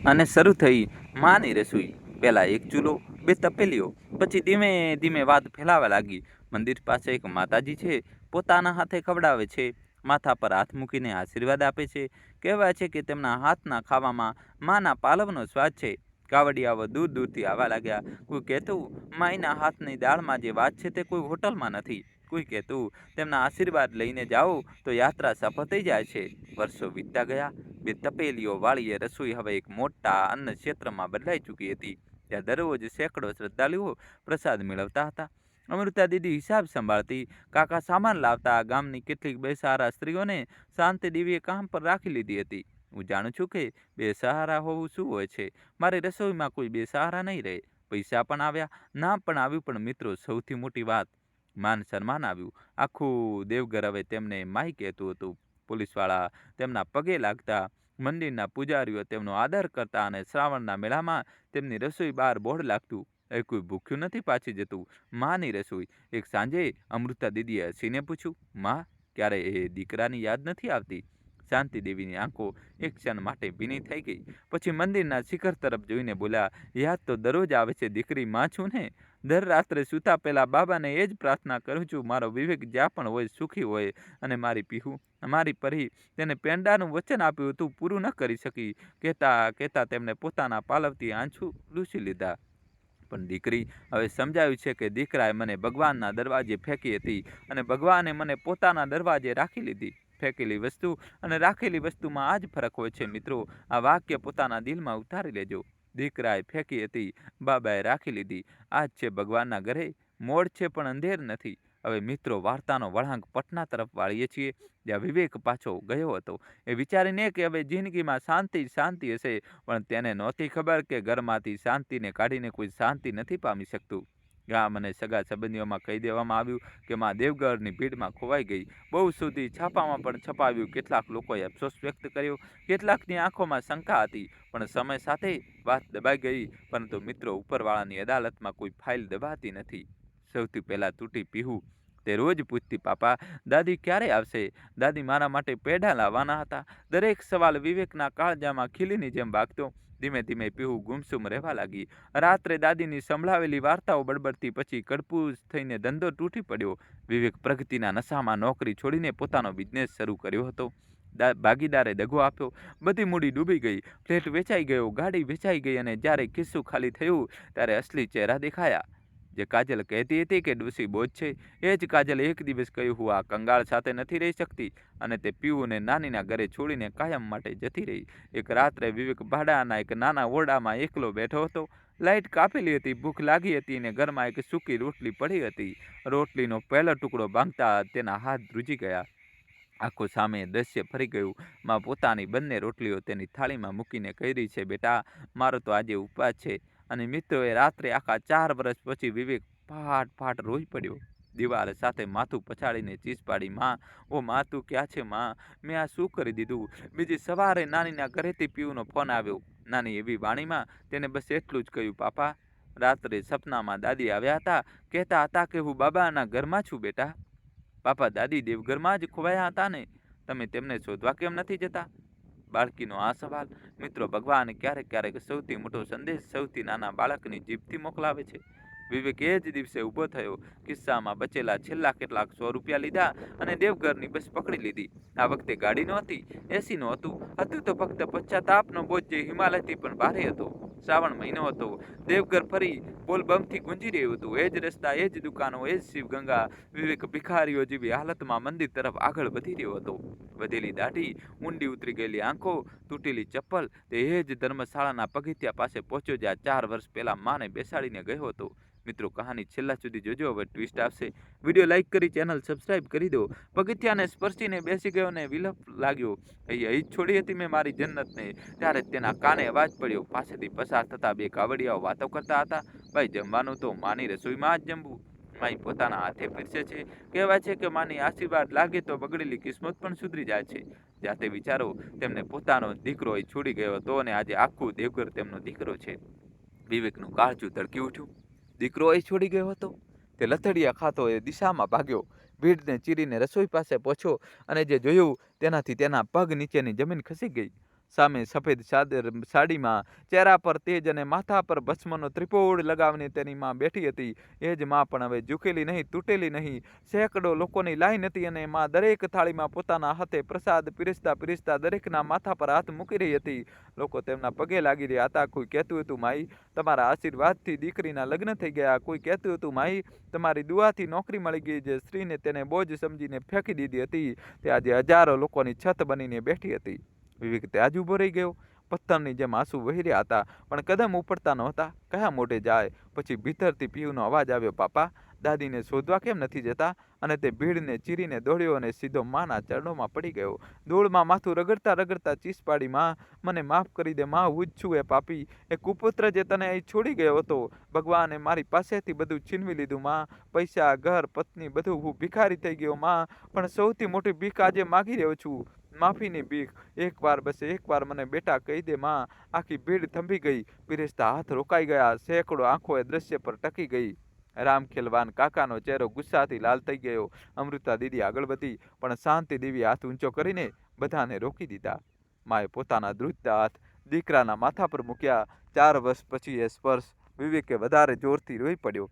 અને શરૂ થઈ માની રસોઈ. પહેલાં એક ચૂલો, 2 તપેલીઓ. પછી ધીમે ધીમે વાત ફેલાવા લાગી. મંદિર પાસે એક માતાજી છે, પોતાના હાથે ખવડાવે છે, માથા પર હાથ મૂકીને આશીર્વાદ આપે છે. કહેવાય છે કે તેમના હાથના ખાવામાં માના પાલવનો સ્વાદ છે. કાવડિયાઓ દૂર દૂરથી આવવા લાગ્યા. કોઈ કહેતું માઈના હાથની દાળમાં જે વાત છે તે કોઈ હોટલમાં નથી. કોઈ કહેતું તેમના આશીર્વાદ લઈને જાઓ તો યાત્રા સફળ થઈ જાય છે. વર્ષો વીતતા ગયા. 2 તપેલીઓ વાળીએ રસોઈ હવે એક મોટા અન્ન ક્ષેત્રમાં બદલાઈ ચૂકી હતી. ત્યાં દરરોજ સેંકડો શ્રદ્ધાળુઓ પ્રસાદ મેળવતા હતા. અમૃતા દીદી હિસાબ સંભાળતી, કાકા સામાન લાવતા. ગામની કેટલીક બેસહારા સ્ત્રીઓને શાંતિ દેવીએ કામ પર રાખી લીધી હતી. હું જાણું છું કે બેસહારા હોવું શું હોય છે. મારી રસોઈમાં કોઈ બેસહારા નહીં રહે. પૈસા પણ આવ્યા, નામ પણ આવ્યું, પણ મિત્રો સૌથી મોટી વાત માન સન્માન આવ્યું. આખું દેવઘર હવે તેમને માઈ કહેતું હતું. પોલીસવાળા તેમના પગે લાગતા, મંદિરના પૂજારીઓ તેમનો આદર કરતા અને શ્રાવણના મેળામાં તેમની રસોઈ બહાર બોર્ડ લાગતું, એ કોઈ ભૂખ્યું નથી પાછી જતું. માની રસોઈ. એક સાંજે અમૃતા દીદીએ હસીને પૂછ્યું, માં ક્યારે એ દીકરાની યાદ નથી આવતી? શાંતિ દેવીની આંખો એક ક્ષણ માટે ભીની થઈ ગઈ. પછી મંદિરના શિખર તરફ જોઈને બોલ્યા, યાદ તો દરરોજ આવે છે દીકરી, માં છું ને. દર રાત્રે સૂતા પહેલા બાબાને એ જ પ્રાર્થના કરું છું, મારો વિવેક જ્યાં પણ હોય સુખી હોય. અને મારી પીહુ, મારી પરી, તેને પેંડાનું વચન આપ્યું હતું, પૂરું ન કરી શકી. કહેતા કહેતા તેમને પોતાના પાલવથી આંસુ લૂછી લીધા. પણ દીકરી, હવે સમજાયું છે કે દીકરાએ મને ભગવાનના દરવાજે ફેંકી હતી અને ભગવાને મને પોતાના દરવાજે રાખી લીધી. ફેંકેલી વસ્તુ અને રાખેલી વસ્તુમાં આ જ ફરક હોય છે મિત્રો. આ વાક્ય પોતાના દિલમાં ઉતારી લેજો. દીકરાએ ફેંકી હતી, બાબાએ રાખી લીધી. આ જ છે ભગવાનના ઘરે. મોડ છે પણ અંધેર નથી. હવે મિત્રો વાર્તાનો વળાંક પટના તરફ વાળીએ છીએ, જ્યાં વિવેક પાછો ગયો હતો એ વિચારીને કે હવે જિંદગીમાં શાંતિ શાંતિ હશે. પણ તેને નહોતી ખબર કે ઘરમાંથી શાંતિને કાઢીને કોઈ શાંતિ નથી પામી શકતું. ગામ અને સગા સંબંધીઓમાં કહી દેવામાં આવ્યું કે માં દેવગઢની ભીડમાં ખોવાઈ ગઈ. બહુ સુધી છાપામાં પણ છપાવ્યું. કેટલાક લોકોએ અફસોસ વ્યક્ત કર્યો, કેટલાકની આંખોમાં શંકા હતી. પણ સમય સાથે વાત દબાઈ ગઈ. પરંતુ મિત્રો ઉપરવાળાની અદાલતમાં કોઈ ફાઇલ દબાતી નથી. સૌથી પહેલાં તૂટી પીહુ. તે રોજ પૂછતી, પાપા દાદી ક્યારે આવશે? દાદી મારા માટે પેઢા લાવવાના હતા. દરેક સવાલ વિવેકના કાળજામાં ખીલીની જેમ વાગતો. ધીમે ધીમે પીહુ ગુમસુમ રહેવા લાગી. રાત્રે દાદીની સંભળાવેલી વાર્તાઓ બડબડતી. પછી કડપૂસ થઈને ધંધો તૂટી પડ્યો. વિવેક પ્રગતિના નશામાં નોકરી છોડીને પોતાનો બિઝનેસ શરૂ કર્યો હતો. ભાગીદારે દગો આપ્યો. બધી મૂડી ડૂબી ગઈ. ફ્લેટ વેચાઈ ગયો, ગાડી વેચાઈ ગઈ. અને જ્યારે ખિસ્સું ખાલી થયું ત્યારે અસલી ચહેરા દેખાયા. જે કાજલ કહેતી હતી કે ડોશી બોજ છે, એ જ કાજલ એક દિવસ કહ્યું, હું આ કંગાળ સાથે નથી રહી શકતી. અને તે પીવુને નાનીના ઘરે છોડીને કાયમ માટે જતી રહી. એક રાત્રે વિવેક ભાડાના એક નાના ઓરડામાં એકલો બેઠો હતો. લાઇટ કાપેલી હતી, ભૂખ લાગી હતી અને ઘરમાં એક સૂકી રોટલી પડી હતી. રોટલીનો પહેલો ટુકડો ભાંગતા તેના હાથ ધ્રુજી ગયા. આંખો સામે દ્રશ્ય ફરી ગયું. માં પોતાની બંને રોટલીઓ તેની થાળીમાં મૂકીને કહી રહી છે, બેટા મારો તો આજે ઉપવાસ છે. અને મિત્રોએ રાત્રે આખા 4 વર્ષ પછી વિવેક ફાટ ફાટ રોઈ પડ્યો. દિવાલ સાથે માથું પછાડીને ચીસ પાડી, માં, ઓ માં, તું ક્યાં છે માં? મેં આ શું કરી દીધું? બીજી સવારે નાનીના ઘરેથી પીવુનો ફોન આવ્યો. નાની એવી વાણીમાં તેને બસ એટલું જ કહ્યું, પાપા રાત્રે સપનામાં દાદી આવ્યા હતા. કહેતા હતા કે હું બાબાના ઘરમાં છું બેટા. પાપા દાદી દેવઘરમાં જ ખોવાયા હતા ને? તમે તેમને શોધવા કેમ નથી જતા? બાળકીનો આ સવાલ. મિત્રો ભગવાન ક્યારેક ક્યારેક સૌથી મોટો સંદેશ સૌથી નાના બાળકની જીભથી મોકલાવે છે. વિવેક એ જ દિવસે ઊભો થયો. કિસ્સામાં બચેલા છેલ્લા કેટલાક 100 રૂપિયા લીધા અને દેવઘરની બસ પકડી લીધી. આ વખતે ગાડી નહોતી, એસી નહોતું, હતું તો ફક્ત પશ્ચાતાપનો બોજ જે હિમાલયથી પણ ભારે હતો. શ્રાવણ મહિનો હતો. દેવઘર ફરી બોલબમથી ગુંજી રહ્યું હતું. એ જ રસ્તા, એ જ દુકાનો, એ જ શિવગંગા. વિવેક ભિખારીઓ જેવી હાલતમાં મંદિર તરફ આગળ વધી રહ્યો હતો. વધેલી દાઢી, ઊંડી ઉતરી ગયેલી આંખો, તૂટેલી ચપ્પલ. તે એ જ ધર્મશાળાના પગથિયા પાસે પહોંચ્યો જ્યાં 4 વર્ષ પહેલા માને બેસાડીને ગયો હતો. મિત્રો કહાની છેલ્લા સુધી જોજો, હવે ટ્વિસ્ટ આવશે. વિડીયો લાઇક કરી ચેનલ સબસ્ક્રાઇબ કરી દો. પગથિયાને સ્પર્શીને બેસી ગયો ને વિલપ લાગ્યો, અહીં છોડી હતી મેં મારી જન્નતને. ત્યારે તેના કાને અવાજ પડ્યો. પાસેથી પસાર થતા 2 કાવડિયાઓ વાતો કરતા હતા. ભાઈ જમવાનું તો માની રસોઈમાં જ જમવું. માઈ પોતાના હાથે પીરસે છે. કહેવાય છે કે માની આશીર્વાદ લાગે તો બગડેલી કિસ્મત પણ સુધરી જાય છે. જાતે વિચારો, તેમને પોતાનો દીકરો એ છોડી ગયો હતો અને આજે આખું દેવઘર તેમનો દીકરો છે. વિવેકનું કાળજું ધડકી ઉઠ્યું. દીકરો એ છોડી ગયો હતો? તે લથડિયા ખાતો એ દિશામાં ભાગ્યો, ભીડને ચીરીને રસોઈ પાસે પહોંચ્યો અને જે જોયું તેનાથી તેના પગ નીચેની જમીન ખસી ગઈ. સામે સફેદ સાડીમાં, ચહેરા પર તેજ અને માથા પર ભસ્મનો ત્રિપોડ લગાવીને તેની માં બેઠી હતી. એ જ માં પણ હવે ઝૂકેલી નહીં, તૂટેલી નહીં. સેંકડો લોકોની લાઈન હતી અને માં દરેક થાળીમાં પોતાના હાથે પ્રસાદ પીરસતા દરેકના માથા પર હાથ મૂકી રહી હતી. લોકો તેમના પગે લાગી રહ્યા હતા. કોઈ કહેતું હતું, માઈ તમારા આશીર્વાદથી દીકરીના લગ્ન થઈ ગયા. કોઈ કહેતું હતું, માઈ તમારી દુઆથી નોકરી મળી ગઈ. જે સ્ત્રીને તેને બોજ સમજીને ફેંકી દીધી હતી તે આજે હજારો લોકોની છત બનીને બેઠી હતી. વિવેક ત્યાં જ ઊભો રહી ગયો. પથ્થરની જેમ આંસુ વહી રહ્યા હતા, પણ કદમ ઉપડતા નહોતા. કયા મોઢે જાય? પછી ભીતરથી પીયુનો અવાજ આવ્યો, પાપા, દાદીને શોધવા કેમ નથી જતા? અને તે ભીડને ચીરીને દોડ્યો અને સીધો માના ચરણોમાં પડી ગયો. ધૂળમાં માથું રગડતા ચીસ પાડી, માં, મને માફ કરી દે માં, હું જ છું એ પાપી, એ કુપુત્ર જે તને અહીં છોડી ગયો હતો. ભગવાને મારી પાસેથી બધું છીનવી લીધું માં, પૈસા, ઘર, પત્ની, બધું. હું ભિખારી થઈ ગયો માં, પણ સૌથી મોટી ભીખ આજે માગી રહ્યો છું, માફીની ભીખ. એકવાર મને બેટા કહી દે માં. આખી ભીડ થંભી ગઈ. પીરસતા હાથ રોકાઈ ગયા. સેંકડો આંખો એ દ્રશ્ય પર ટકી ગઈ. રામખેલવાન કાકાનો ચહેરો ગુસ્સાથી લાલ થઈ ગયો. અમૃતા દીદી આગળ વધી, પણ શાંતિ દેવી હાથ ઊંચો કરીને બધાને રોકી દીધા. માએ પોતાના ધ્રુજતા હાથ દીકરાના માથા પર મૂક્યા. 4 વર્ષ પછી એ સ્પર્શ. વિવેકે વધારે જોરથી રોઈ પડ્યો.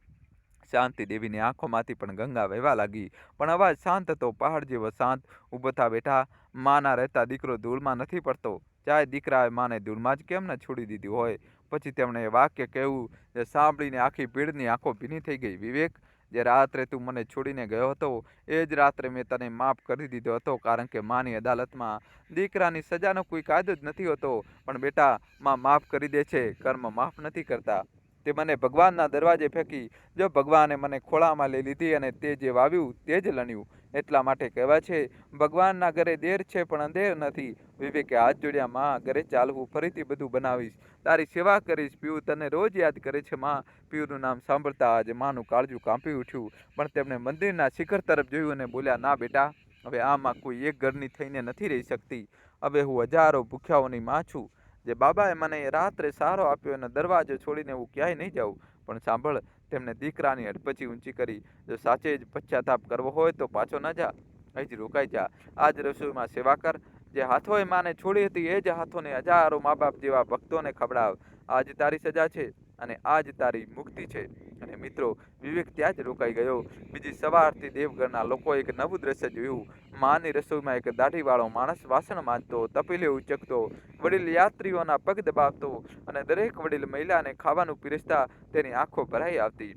શાંતિ દેવીની આંખોમાંથી પણ ગંગા વહેવા લાગી, પણ અવાજ શાંત હતો, પહાડ જેવો શાંત. ઊભો થા બેટા, માના રહેતા દીકરો ધૂળમાં નથી પડતો. ચાહે દીકરાએ માને ધૂળમાં જ કેમ ન છોડી દીધી હોય. પછી તેમણે એ વાક્ય કહેવું જે સાંભળીને આખી ભીડની આંખો ભીની થઈ ગઈ. વિવેક, જે રાત્રે તું મને છોડીને ગયો હતો એ જ રાત્રે મેં તને માફ કરી દીધો હતો, કારણ કે માની અદાલતમાં દીકરાની સજાનો કોઈ કાયદો જ નથી હોતો. પણ બેટા, માં માફ કરી દે છે, કર્મ માફ નથી કરતા. તે મને ભગવાનના દરવાજે ફેંકી. જો ભગવાને મને ખોળામાં લઈ લીધી અને તે જે વાવ્યું તે જ લણ્યું. એટલા માટે કહેવાય છે, ભગવાનના ઘરે દેર છે પણ અંધેર નથી. વિવેકે હાથ જોડ્યા, માં, ઘરે ચાલ, હું ફરીથી બધું બનાવીશ, તારી સેવા કરીશ. પીયુ તને રોજ યાદ કરે છે માં. પીયુનું નામ સાંભળતા આજે માનું કાળજું કાંપી ઉઠ્યું. પણ તેમણે મંદિરના શિખર તરફ જોયું અને બોલ્યા, ના બેટા, હવે આમાં કોઈ એક ઘરની થઈને નથી રહી શકતી. હવે હું હજારો ભૂખ્યાઓની માં છું. જે બાબાએ મને રાત્રે સહારો આપ્યો એનો દરવાજો છોડીને હું ક્યાંય નહીં જાઉં. પણ સાંભળ, તેમને દીકરાની હડપચી ઊંચી કરી, જો સાચે જ પશ્ચાતાપ કરવો હોય તો પાછો ન જા, અહીં જ રોકાઈ જા. આજ રસોઈમાં સેવા કર. જે હાથોએ માને છોડી હતી એ જ હાથોને હજારો મા બાપ જેવા ભક્તોને ખવડાવ. આજ તારી સજા છે અને આજ તારી મુક્તિ છે. અને મિત્રો, વિવેક ત્યાં જ રોકાઈ ગયો. બીજી સવારથી દેવઘરના લોકોએ એક નવું દ્રશ્ય જોયું. માની રસોઈમાં એક દાઢીવાળો માણસ વાસણ માંજતો, તપેલી ઉચકતો, વડીલ યાત્રીઓના પગ દબાવતો અને દરેક વડીલ મહિલાને ખાવાનું પીરસતા તેની આંખો ભરાઈ આવતી.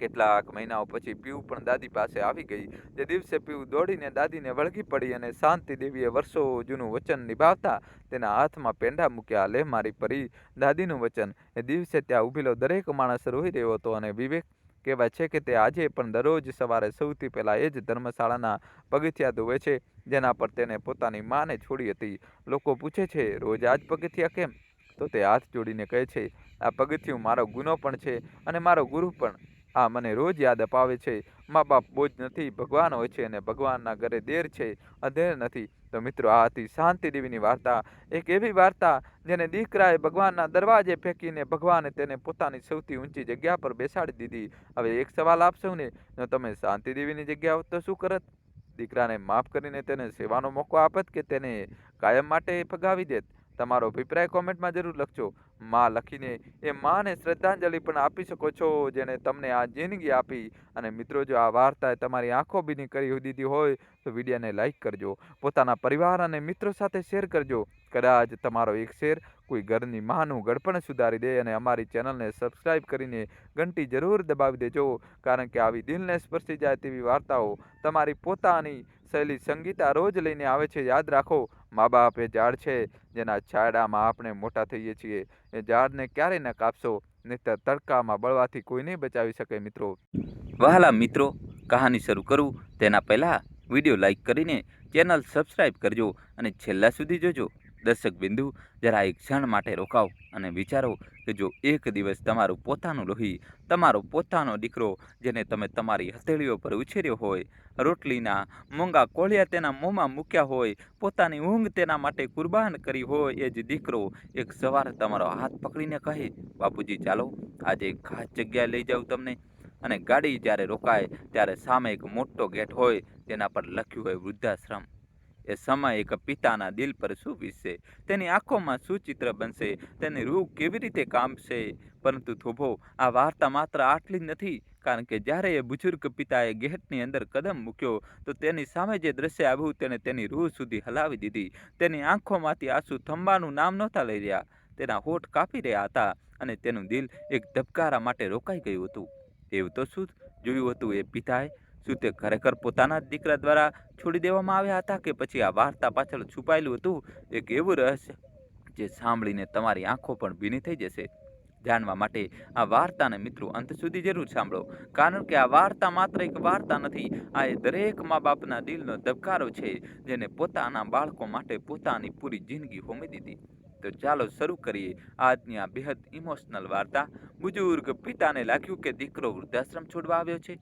કેટલાક મહિનાઓ પછી પીયુ પણ દાદી પાસે આવી ગઈ. જે દિવસે પીયુ દોડીને દાદીને વળગી પડી અને શાંતિ દેવીએ વર્ષો જૂનું વચન નિભાવતા તેના હાથમાં પેંડા મૂક્યા. લે મારી પરી, દાદીનું વચન. એ દિવસે ત્યાં ઊભેલો દરેક માણસ રોઈ રહ્યો હતો. અને વિવેક, કહેવાય છે કે તે આજે પણ દરરોજ સવારે સૌથી પહેલા એ જ ધર્મશાળાના પગથિયા ધોવે છે જેના પર તેને પોતાની માને છોડી હતી. લોકો પૂછે છે, રોજ આ જ પગથિયા કેમ? તો તે હાથ જોડીને કહે છે, આ પગથિયું મારો ગુનો પણ છે અને મારો ગુરુ પણ. આ મને રોજ યાદ અપાવે છે, મા બાપ બોજ નથી, ભગવાન હોય છે અને ભગવાનના ઘરે દેર છે, અંધેર નથી. તો મિત્રો, આ હતી શાંતિ દેવીની વાર્તા. એક એવી વાર્તા જેને દીકરાએ ભગવાનના દરવાજે ફેંકીને ભગવાને તેને પોતાની સૌથી ઊંચી જગ્યા પર બેસાડી દીધી. હવે એક સવાલ આપશો ને, જો તમે શાંતિ દેવીની જગ્યા હોત તો શું કરત? દીકરાને માફ કરીને તેને સેવાનો મોકો આપત કે તેને કાયમ માટે ફગાવી દેત? તમારો અભિપ્રાય કોમેન્ટમાં જરૂર લખજો. માં લખીને એ માને શ્રદ્ધાંજલિ પણ આપી શકો છો જેને તમને આ જિંદગી આપી. અને મિત્રો, જો આ વાર્તાએ તમારી આંખો ભીની કરી દીધી હોય તો વિડીયોને લાઈક કરજો, પોતાના પરિવાર અને મિત્રો સાથે શેર કરજો. કદાચ તમારો એક શેર કોઈ ઘરની માનું ગળપણ સુધારી દે. અને અમારી ચેનલને સબસ્ક્રાઈબ કરીને ઘંટી જરૂર દબાવી દેજો, કારણ કે આવી દિલને સ્પર્શી જાય તેવી વાર્તાઓ તમારી પોતાની શૈલી સંગીતા રોજ લઈને આવે છે. યાદ રાખો, મા બાપ એ ઝાડ છે જેના છાંયડામાં આપણે મોટા થઈએ છીએ. એ ઝાડને ક્યારેય ન કાપશો, નહીંતર તડકામાં બળવાથી કોઈ નહીં બચાવી શકે. મિત્રો, વહાલા મિત્રો, કહાની શરૂ કરું તેના પહેલાં વિડીયો લાઈક કરીને ચેનલ સબસ્ક્રાઈબ કરજો અને છેલ્લા સુધી જોજો. દર્શક બિંદુ, જરા એક ક્ષણ માટે રોકાવ અને વિચારો કે જો એક દિવસ તમારું પોતાનું લોહી, તમારો પોતાનો દીકરો, જેને તમે તમારી હથેળીઓ પર ઉછેર્યો હોય, રોટલીના મોંઘા કોળિયા તેના મોંમાં મૂક્યા હોય, પોતાની ઊંઘ તેના માટે કુરબાન કરી હોય, એ જ દીકરો એક સવારે તમારો હાથ પકડીને કહે, બાપુજી ચાલો આજે એક ખાસ જગ્યાએ લઈ જાઉં તમને. અને ગાડી જ્યારે રોકાય ત્યારે સામે એક મોટો ગેટ હોય, તેના પર લખ્યું હોય વૃદ્ધાશ્રમ. એ સમય એક પિતાના દિલ પર શું વીસશે, તેની આંખોમાં શું ચિત્ર બનશે, તેની રૂહ કેવી રીતે કામશે. પરંતુ થોભો, આ વાર્તા માત્ર આટલી જ નથી, કારણ કે જ્યારે એ બુઝુર્ગ પિતાએ ગેટની અંદર કદમ મૂક્યો તો તેની સામે જે દ્રશ્ય આવ્યું તેને તેની રૂહ સુધી હલાવી દીધી. તેની આંખોમાંથી આંસુ થંભાનું નામ નહોતા લઈ રહ્યા, તેના હોઠ કાપી રહ્યા હતા અને તેનું દિલ એક ધબકારા માટે રોકાઈ ગયું હતું. એવું તો શું જોયું હતું એ પિતાએ? શું તે ખરેખર પોતાના જ દીકરા દ્વારા છોડી દેવામાં આવ્યા હતા, કે પછી આ વાર્તા પાછળ છુપાયેલું હતું એક એવું રહસ્ય જે સાંભળીને તમારી આંખો પણ ભીની થઈ જશે? જાણવા માટે આ વાર્તાને મિત્રો અંત સુધી જરૂર સાંભળો, કારણ કે આ વાર્તા માત્ર એક વાર્તા નથી, આ એ દરેક મા બાપના દિલનો ધબકારો છે, જેને પોતાના બાળકો માટે પોતાની પૂરી જિંદગી હોમી દીધી. તો ચાલો શરૂ કરીએ આજની આ બેહદ ઇમોશનલ વાર્તા. બુઝુર્ગ પિતાને લાગ્યું કે દીકરો વૃદ્ધાશ્રમ છોડવા આવ્યો છે,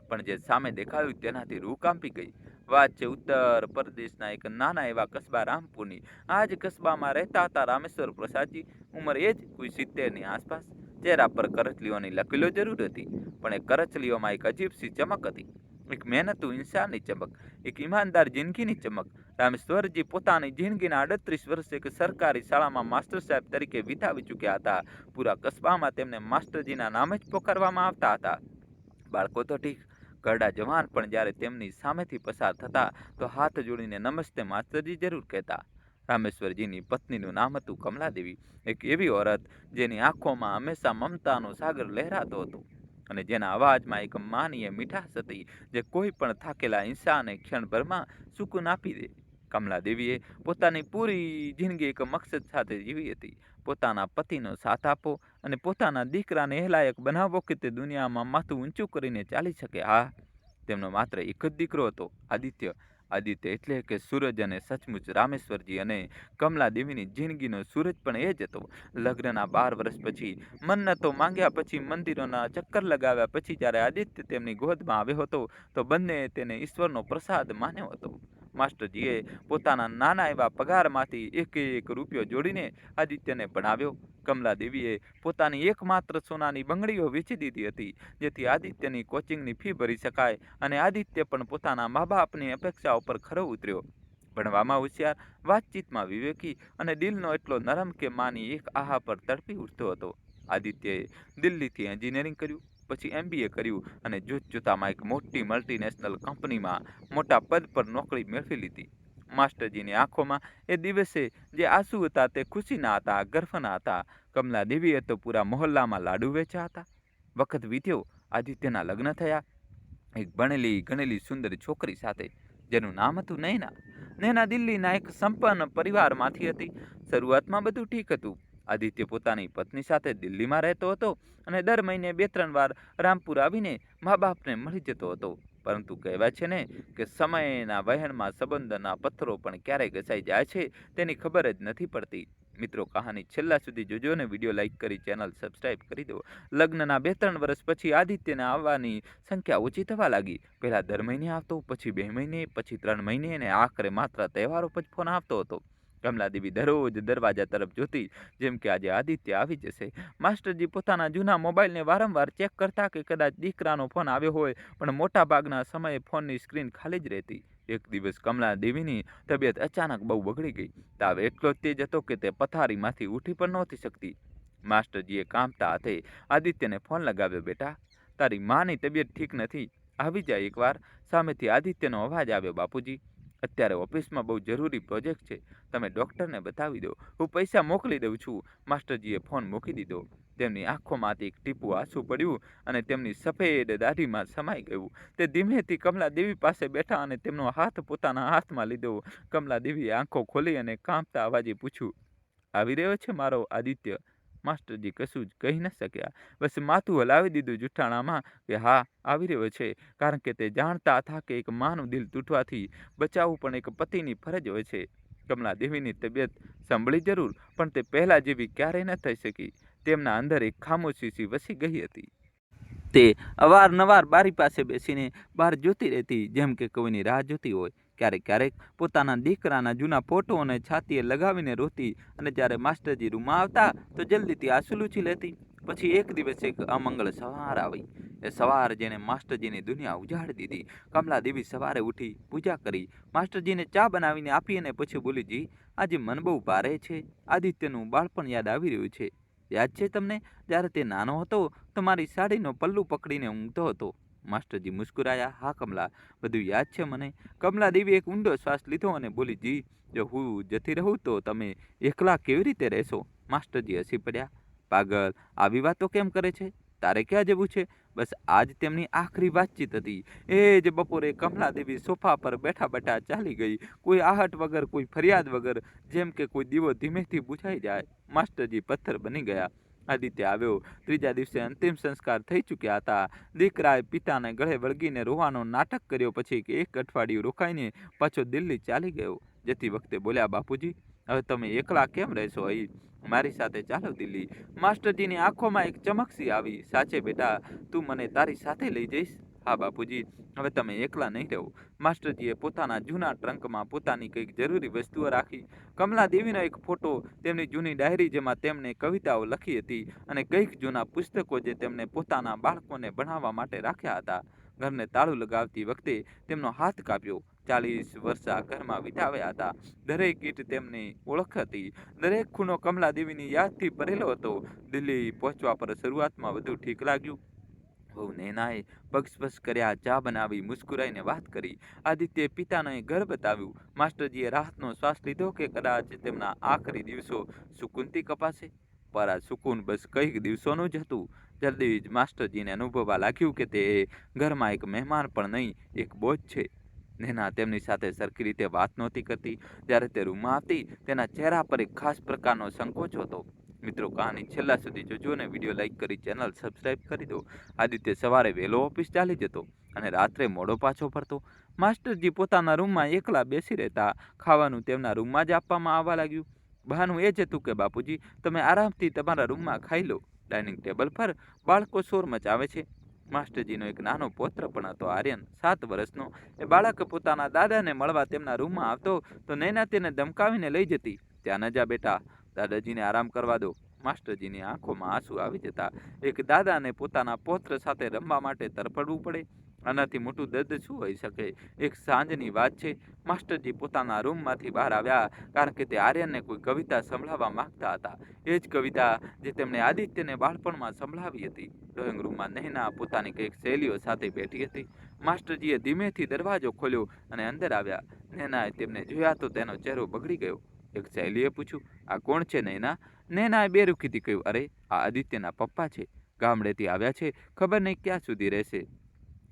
પણ જે સામે દેખાયું તેનાથી રૂહ કાંપી ગઈ. વાત છે ઉત્તર પ્રદેશના એક નાના એવા કસ્બા રામપુરની. આ જ કસ્બામાં રહેતા હતા રામેશ્વર પ્રસાદજી. ઉંમર એ જ કોઈ 70ની આસપાસ. ચહેરા પર કરચલીઓની લકીલો જરૂર હતી, પણ એ કરચલીઓમાં એક અજીબસી ચમક હતી, એક મહેનતુ ઇન્સાનની ચમક, એક ઈમાનદાર જિંદગીની ચમક. રામેશ્વરજી પોતાની જિંદગીના 38 વર્ષ એક સરકારી શાળામાં માસ્ટર સાહેબ તરીકે વિતાવી ચૂક્યા હતા. પૂરા કસ્બામાં તેમને માસ્ટરજીના નામે જ પોકારવામાં આવતા હતા. બાળકો તો ઠીક, ઘરડા જવાન પણ જ્યારે તેમની સામેથી પસાર થતા તો હાથ જોડીને નમસ્તે માસ્ટરજી જરૂર કહેતા. રામેશ્વરજીની પત્નીનું નામ હતું કમલાદેવી, એક એવી ઓરત જેની આંખોમાં હંમેશા મમતાનો સાગર લહેરાતો હતો અને જેના અવાજમાં એક માનીય મીઠાશ હતી, જે કોઈ પણ થાકેલા ઇન્સાનને ક્ષણભરમાં સુકૂન આપી દે. કમલાદેવીએ પોતાની પૂરી જિંદગી એક મકસદ સાથે જીવી હતી, પોતાના પતિનો સાથ આપવો અને પોતાના દીકરાને એ લાયક બનાવવો કે તે દુનિયામાં માથું ઊંચું કરીને ચાલી શકે. હા, તેમનો માત્ર એક જ દીકરો હતો, આદિત્ય. આદિત્ય એટલે કે સૂરજ. અને સચમુચ રામેશ્વરજી અને કમલાદેવીની જિંદગીનો સૂરજ પણ એ જ હતો. લગ્નના 12 વર્ષ પછી, મન્નતો માંગ્યા પછી, મંદિરોના ચક્કર લગાવ્યા પછી જ્યારે આદિત્ય તેમની ગોદમાં આવ્યો હતો તો બંને તેને ઈશ્વરનો પ્રસાદ માન્યો હતો. માસ્ટરજીએ પોતાના નાના એવા પગારમાંથી એક રૂપિયો જોડીને આદિત્યને ભણાવ્યો. કમલાદેવીએ પોતાની એકમાત્ર સોનાની બંગડીઓ વેચી દીધી હતી, જેથી આદિત્યની કોચિંગની ફી ભરી શકાય, અને આદિત્ય પણ પોતાના મા બાપની અપેક્ષાઓ પર ખરો ઉતર્યો. ભણવામાં હોશિયાર, વાતચીતમાં વિવેકી અને દિલનો એટલો નરમ કે માની એક આહા પર તડપી ઉઠતો હતો. આદિત્યએ દિલ્હીથી એન્જિનિયરિંગ કર્યું, પછી MBA કર્યું અને જોતજોતામાં એક મોટી મલ્ટીનેશનલ કંપનીમાં મોટા પદ પર નોકરી મેળવી લીધી. માસ્ટરજીની આંખોમાં એ દિવસે જે આંસુ હતા તે ખુશીના હતા, ગર્વના હતા. કમલાદેવીએ તો પૂરા મહોલ્લામાં લાડુ વેચ્યા હતા. વખત વીત્યો, આદિત્યના લગ્ન થયા એક ભણેલી ગણેલી સુંદર છોકરી સાથે, જેનું નામ હતું નૈના. નૈના દિલ્હીના એક સંપન્ન પરિવારમાંથી હતી. શરૂઆતમાં બધું ઠીક હતું. આદિત્ય પોતાની પત્ની સાથે દિલ્હીમાં રહેતો હતો અને દર મહિને 2-3 વાર રામપુર આવીને મા બાપને મળી જતો હતો. પરંતુ કહેવાય છે ને કે સમયના વહેણમાં સંબંધના પથ્થરો પણ ક્યારે ઘસાઈ જાય છે તેની ખબર જ નથી પડતી. મિત્રો, કહાની છેલ્લા સુધી જોજો અને વિડીયો લાઇક કરી ચેનલ સબસ્ક્રાઇબ કરી દો. લગ્નના 2-3 વર્ષ પછી આદિત્યને આવવાની સંખ્યા ઓછી થવા લાગી. પહેલા દર મહિને આવતો, પછી 2 મહિને, પછી 3 મહિને અને આખરે માત્ર તહેવારો પર ફોન આવતો હતો. કમલાદેવી દરરોજ દરવાજા તરફ જોતી, જેમ કે આજે આદિત્ય આવી જશે. માસ્ટરજી પોતાના જૂના મોબાઈલને વારંવાર ચેક કરતા કે કદાચ દીકરાનો ફોન આવ્યો હોય, પણ મોટા ભાગના સમયે ફોનની સ્ક્રીન ખાલી જ રહેતી. એક દિવસ કમલાદેવીની તબિયત અચાનક બહુ બગડી ગઈ. તાવ એટલો તેજ હતો કે તે પથારીમાંથી ઉઠી પણ નહોતી શકતી. માસ્ટરજીએ કાંપતા હાથે આદિત્યને ફોન લગાવ્યો. બેટા, તારી માની તબિયત ઠીક નથી, આવી જાય એકવાર. સામેથી આદિત્યનો અવાજ આવ્યો. બાપુજી, અત્યારે ઓફિસમાં બહુ જરૂરી પ્રોજેક્ટ છે, તમે ડૉક્ટરને બતાવી દો, હું પૈસા મોકલી દઉં છું. માસ્ટરજીએ ફોન મૂકી દીધો. તેમની આંખોમાંથી એક ટીપું આંસુ પડ્યું અને તેમની સફેદ દાઢીમાં સમાઈ ગયું. તે ધીમેથી કમલાદેવી પાસે બેઠા અને તેમનો હાથ પોતાના હાથમાં લીધો. કમલાદેવીએ આંખો ખોલી અને કાંપતા અવાજે પૂછ્યું, આવી રહ્યો છે મારો આદિત્ય? માસ્ટરજી કશું જ કહી ન શક્યા, બસ માથું હલાવી દીધું જુઠ્ઠાણામાં કે હા, આવી રહ્યો છે, કારણ કે તે જાણતા હતા કે એક માનું દિલ તૂટવાથી બચાવવું પણ એક પતિની ફરજ હોય છે. કમલાદેવીની તબિયત સંભળી જરૂર, પણ તે પહેલાં જેવી ક્યારેય ન થઈ શકી. તેમના અંદર એક ખામોશી વસી ગઈ હતી. તે અવારનવાર બારી પાસે બેસીને બહાર જોતી રહેતી, જેમ કે કોઈની રાહ જોતી હોય. ક્યારેક ક્યારેક પોતાના દીકરાના જૂના ફોટોને છાતીએ લગાવીને રોતી, અને જ્યારે માસ્ટરજી રૂમમાં આવતા તો જલ્દીથી આંસુ લૂછી લેતી. પછી એક દિવસ એક અમંગળ સવાર આવી. એ સવાર જેને માસ્ટરજીની દુનિયા ઉજાડી દીધી. કમલાદેવી સવારે ઉઠી, પૂજા કરી, માસ્ટરજીને ચા બનાવીને આપી અને પછી બોલી, જી આજે મન બહુ ભારે છે. આદિત્યનું બાળપણ યાદ આવી રહ્યું છે. યાદ છે તમને, જ્યારે તે નાનો હતો તો મારી સાડીનો પલ્લું પકડીને ઊંઘતો હતો? માસ્ટરજી મુસ્કુરાયા. હા કમલા, બધું યાદ છે મને. કમલાદેવી એક ઊંડો શ્વાસ લીધો અને બોલી, જી જો હું જતી રહું તો તમે એકલા કેવી રીતે રહેશો? માસ્ટરજી હસી પડ્યા. પાગલ, આવી વાતો કેમ કરે છે? તારે ક્યાં જવું છે? બસ આજ તેમની આખરી વાતચીત હતી. એ જ બપોરે કમલાદેવી સોફા પર બેઠા બેઠા ચાલી ગઈ, કોઈ આહટ વગર, કોઈ ફરિયાદ વગર, જેમ કે કોઈ દીવો ધીમેથી બુઝાઈ જાય. માસ્ટરજી પથ્થર બની ગયા. આદિત્ય આવ્યો. ત્રીજા દિવસે અંતિમ સંસ્કાર થઈ ચૂક્યા હતા. દીકરાએ પિતાને ગળે વળગીને રોવાનો નાટક કર્યો, પછી એક અઠવાડિયું રોકાઈને પાછો દિલ્હી ચાલી ગયો. જતી વખતે બોલ્યા, બાપુજી હવે તમે એકલા કેમ રહેશો? અહીં મારી સાથે ચાલો દિલ્હી. માસ્ટરજીની આંખોમાં એક ચમકસી આવી. સાચે બેટા, તું મને તારી સાથે લઈ જઈશ? હા બાપુજી, હવે તમે એકલા નહીં રહો. માસ્ટરજીએ પોતાના જૂના ટ્રંકમાં પોતાની કંઈક જરૂરી વસ્તુઓ રાખી. કમલાદેવીનો એક ફોટો, તેમની જૂની ડાયરી જેમાં તેમણે કવિતાઓ લખી હતી, અને કંઈક જૂના પુસ્તકો જે તેમણે પોતાના બાળકોને ભણાવવા માટે રાખ્યા હતા. ઘરને તાળું લગાવતી વખતે તેમનો હાથ કાપ્યો. 40 વર્ષ આ ઘરમાં વિતાવ્યા હતા. દરેક ઈંટ તેમની ઓળખ હતી. દરેક ખૂણો કમલાદેવીની યાદથી ભરેલો હતો. દિલ્હી પહોંચવા પર શરૂઆતમાં બધું ઠીક લાગ્યું. વહુ નૈનાએ પગ સ્પર્શ કર્યા, ચા બનાવી, મુસ્કુરાઈને વાત કરી. આદિત્યએ પિતાને ઘર બતાવ્યું. માસ્ટરજીએ રાહતનો શ્વાસ લીધો કે કદાચ તેમના આખરી દિવસો સુકૂનથી કપાશે. પર આ સુકૂન બસ કંઈક દિવસોનું જ હતું. જલ્દી જ માસ્ટરજીને અનુભવવા લાગ્યું કે તે ઘરમાં એક મહેમાન પણ નહીં, એક બોજ છે. નૈના તેમની સાથે સરખી રીતે વાત નહોતી કરતી. જ્યારે તે રૂમમાં આવતી, તેના ચહેરા પર એક ખાસ પ્રકારનો સંકોચ હતો. મિત્રો, કહાની છેલ્લા સુધી જોજો અને વિડીયો લાઈક કરી ચેનલ સબસ્ક્રાઈબ કરી દો. આદિત્ય સવારે વહેલો ઓફિસ ચાલી જતો અને રાત્રે મોડો પાછો ફરતો. માસ્ટરજી પોતાના રૂમમાં એકલા બેસી રહેતા. ખાવાનું તેમના રૂમમાં જ આપવામાં આવવા લાગ્યું. બહાનું એ જ હતું કે બાપુજી તમે આરામથી તમારા રૂમમાં ખાઈ લો. ડાઇનિંગ ટેબલ પર બાળકો શોર મચાવે છે. માસ્ટરજીનો એક નાનો પૌત્ર પણ હતો, આર્યન, 7 વર્ષનો. એ બાળક પોતાના દાદાને મળવા તેમના રૂમમાં આવતો તો નૈના તેને ધમકાવીને લઈ જતી. ત્યાં ન જા બેટા, દાદાજીને આરામ કરવા દો. માસ્ટરજીની આંખોમાં આંસુ આવી જતા. એક દાદાને પોતાના પૌત્ર સાથે રમવા માટે તરફડવું પડે, આનાથી મોટું દર્દ શું હોઈ શકે? એક સાંજની વાત છે. માસ્ટરજી પોતાના રૂમમાંથી બહાર આવ્યા, કારણ કે તે આર્યનને કોઈ કવિતા સંભળાવવા માંગતા હતા. એ જ કવિતા જે તેમણે આદિત્યને બાળપણમાં સંભળાવી હતી. ડ્રોઈંગ રૂમમાં નૈના પોતાની કંઈક સહેલીઓ સાથે બેઠી હતી. માસ્ટરજીએ ધીમેથી દરવાજો ખોલ્યો અને અંદર આવ્યા. નૈનાએ તેમને જોયા તો તેનો ચહેરો બગડી ગયો. એક સહેલીએ પૂછ્યું, આ કોણ છે નૈના? નૈનાએ બેરુખીથી કહ્યું, અરે આ આદિત્યના પપ્પા છે, ગામડેથી આવ્યા છે, ખબર નહીં ક્યાં સુધી રહેશે.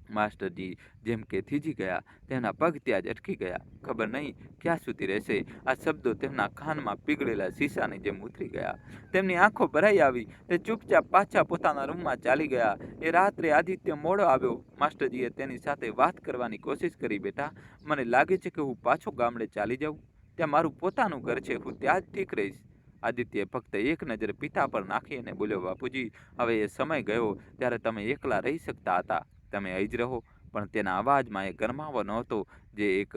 માસ્ટરજી જેમ કે થીજી ગયા. તેમના પગ ત્યાં જ અટકી ગયા. ખબર નહીં ક્યાં સુધી રહેશે. આ શબ્દો તેમના કાનમાં પીગળેલા શીશાની જેમ ઉતરી ગયા. તેમની આંખો ભરાઈ આવી. તે ચૂપચાપ પાછા પોતાના રૂમમાં ચાલી ગયા. એ રાત્રે આદિત્ય મોડો આવ્યો. માસ્ટરજીએ તેની સાથે વાત કરવાની કોશિશ કરી. બેટા, મને લાગે છે કે હું પાછો ગામડે ચાલી જાઉં. ત્યાં મારું પોતાનું ઘર છે, હું ત્યાં જ ઠીક રહીશ. આદિત્યએ ફક્ત એક નજર પિતા પર નાખી અને બોલ્યો, બાપુજી હવે એ સમય ગયો ત્યારે તમે એકલા રહી શકતા હતા. તમે અહીં જ રહો. પણ તેના અવાજમાં એ ગરમાવો નહોતો જે એક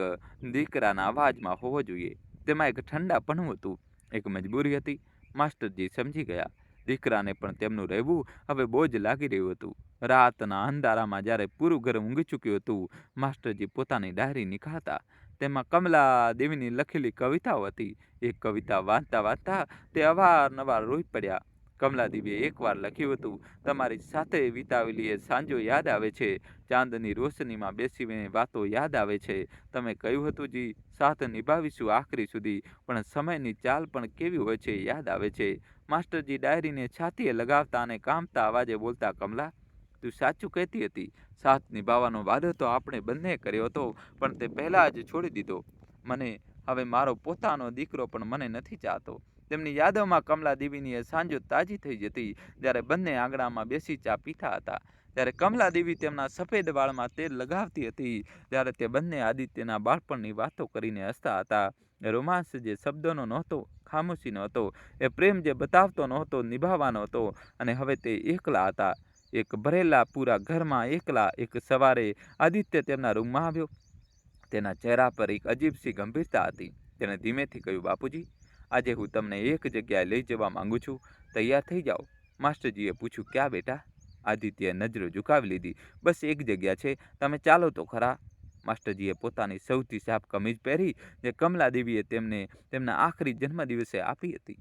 દીકરાના અવાજમાં હોવો જોઈએ. તેમાં એક ઠંડાપણું હતું, એક મજબૂરી હતી. માસ્ટરજી સમજી ગયા. દીકરાને પણ તેમનું રહેવું હવે બોજ લાગી રહ્યું હતું. રાતના અંધારામાં જ્યારે પૂરું ઘર ઊંઘી ચૂક્યું હતું, માસ્ટરજી પોતાની ડાયરી નીકાળતા. તેમાં કમલાદેવીની લખેલી કવિતાઓ હતી. એક કવિતા વાંચતા વાંચતા તે અવારનવાર રોઈ પડ્યા. કમલાદેવીએ એકવાર લખ્યું હતું, તમારી સાથે વિતાવેલી એ સાંજો યાદ આવે છે. ચાંદની રોશનીમાં બેસીને વાતો યાદ આવે છે. તમે કહ્યું હતું જી, સાથ નિભાવીશું આખરી સુધી, પણ સમયની ચાલ પણ કેવી હોય છે યાદ આવે છે. માસ્ટરજી ડાયરીને છાતીએ લગાવતા અને કામતા અવાજે બોલતા, કમલા તું સાચું કહેતી હતી. સાથ નિભાવવાનો વાદો તો આપણે બંને કર્યો હતો, પણ તે પહેલાં જ છોડી દીધો. મને હવે મારો પોતાનો દીકરો પણ મને નથી ચાહતો. તેમની યાદોમાં કમલાદેવીની એ સાંજો તાજી થઈ જતી, જ્યારે બંને આંગણામાં બેસી ચા પીતા હતા. ત્યારે કમલાદેવી તેમના સફેદ વાળમાં તેલ લગાવતી હતી ત્યારે તે બંને આદિત્યના બાળપણની વાતો કરીને હસતા હતા. રોમાંસ જે શબ્દોનો નહોતો, ખામોશીનો હતો, એ પ્રેમ જે બતાવતો નહોતો, નિભાવવાનો હતો. અને હવે તે એકલા હતા, એક ભરેલા પૂરા ઘરમાં એકલા. એક સવારે આદિત્ય તેમના રૂમમાં આવ્યો. તેના ચહેરા પર એક અજીબસી ગંભીરતા હતી. તેણે ધીમેથી કહ્યું, બાપુજી, આજે હું તમને એક જગ્યાએ લઈ જવા માંગુ છું, તૈયાર થઈ જાઓ. માસ્ટરજીએ પૂછ્યું, ક્યાં બેટા? આદિત્યએ નજરો ઝુકાવી લીધી. બસ એક જગ્યા છે, તમે ચાલો તો ખરા. માસ્ટરજીએ પોતાની સૌથી સાફ કમીજ પહેરી, જે કમલાદેવીએ તેમને તેમના આખરી જન્મદિવસે આપી હતી.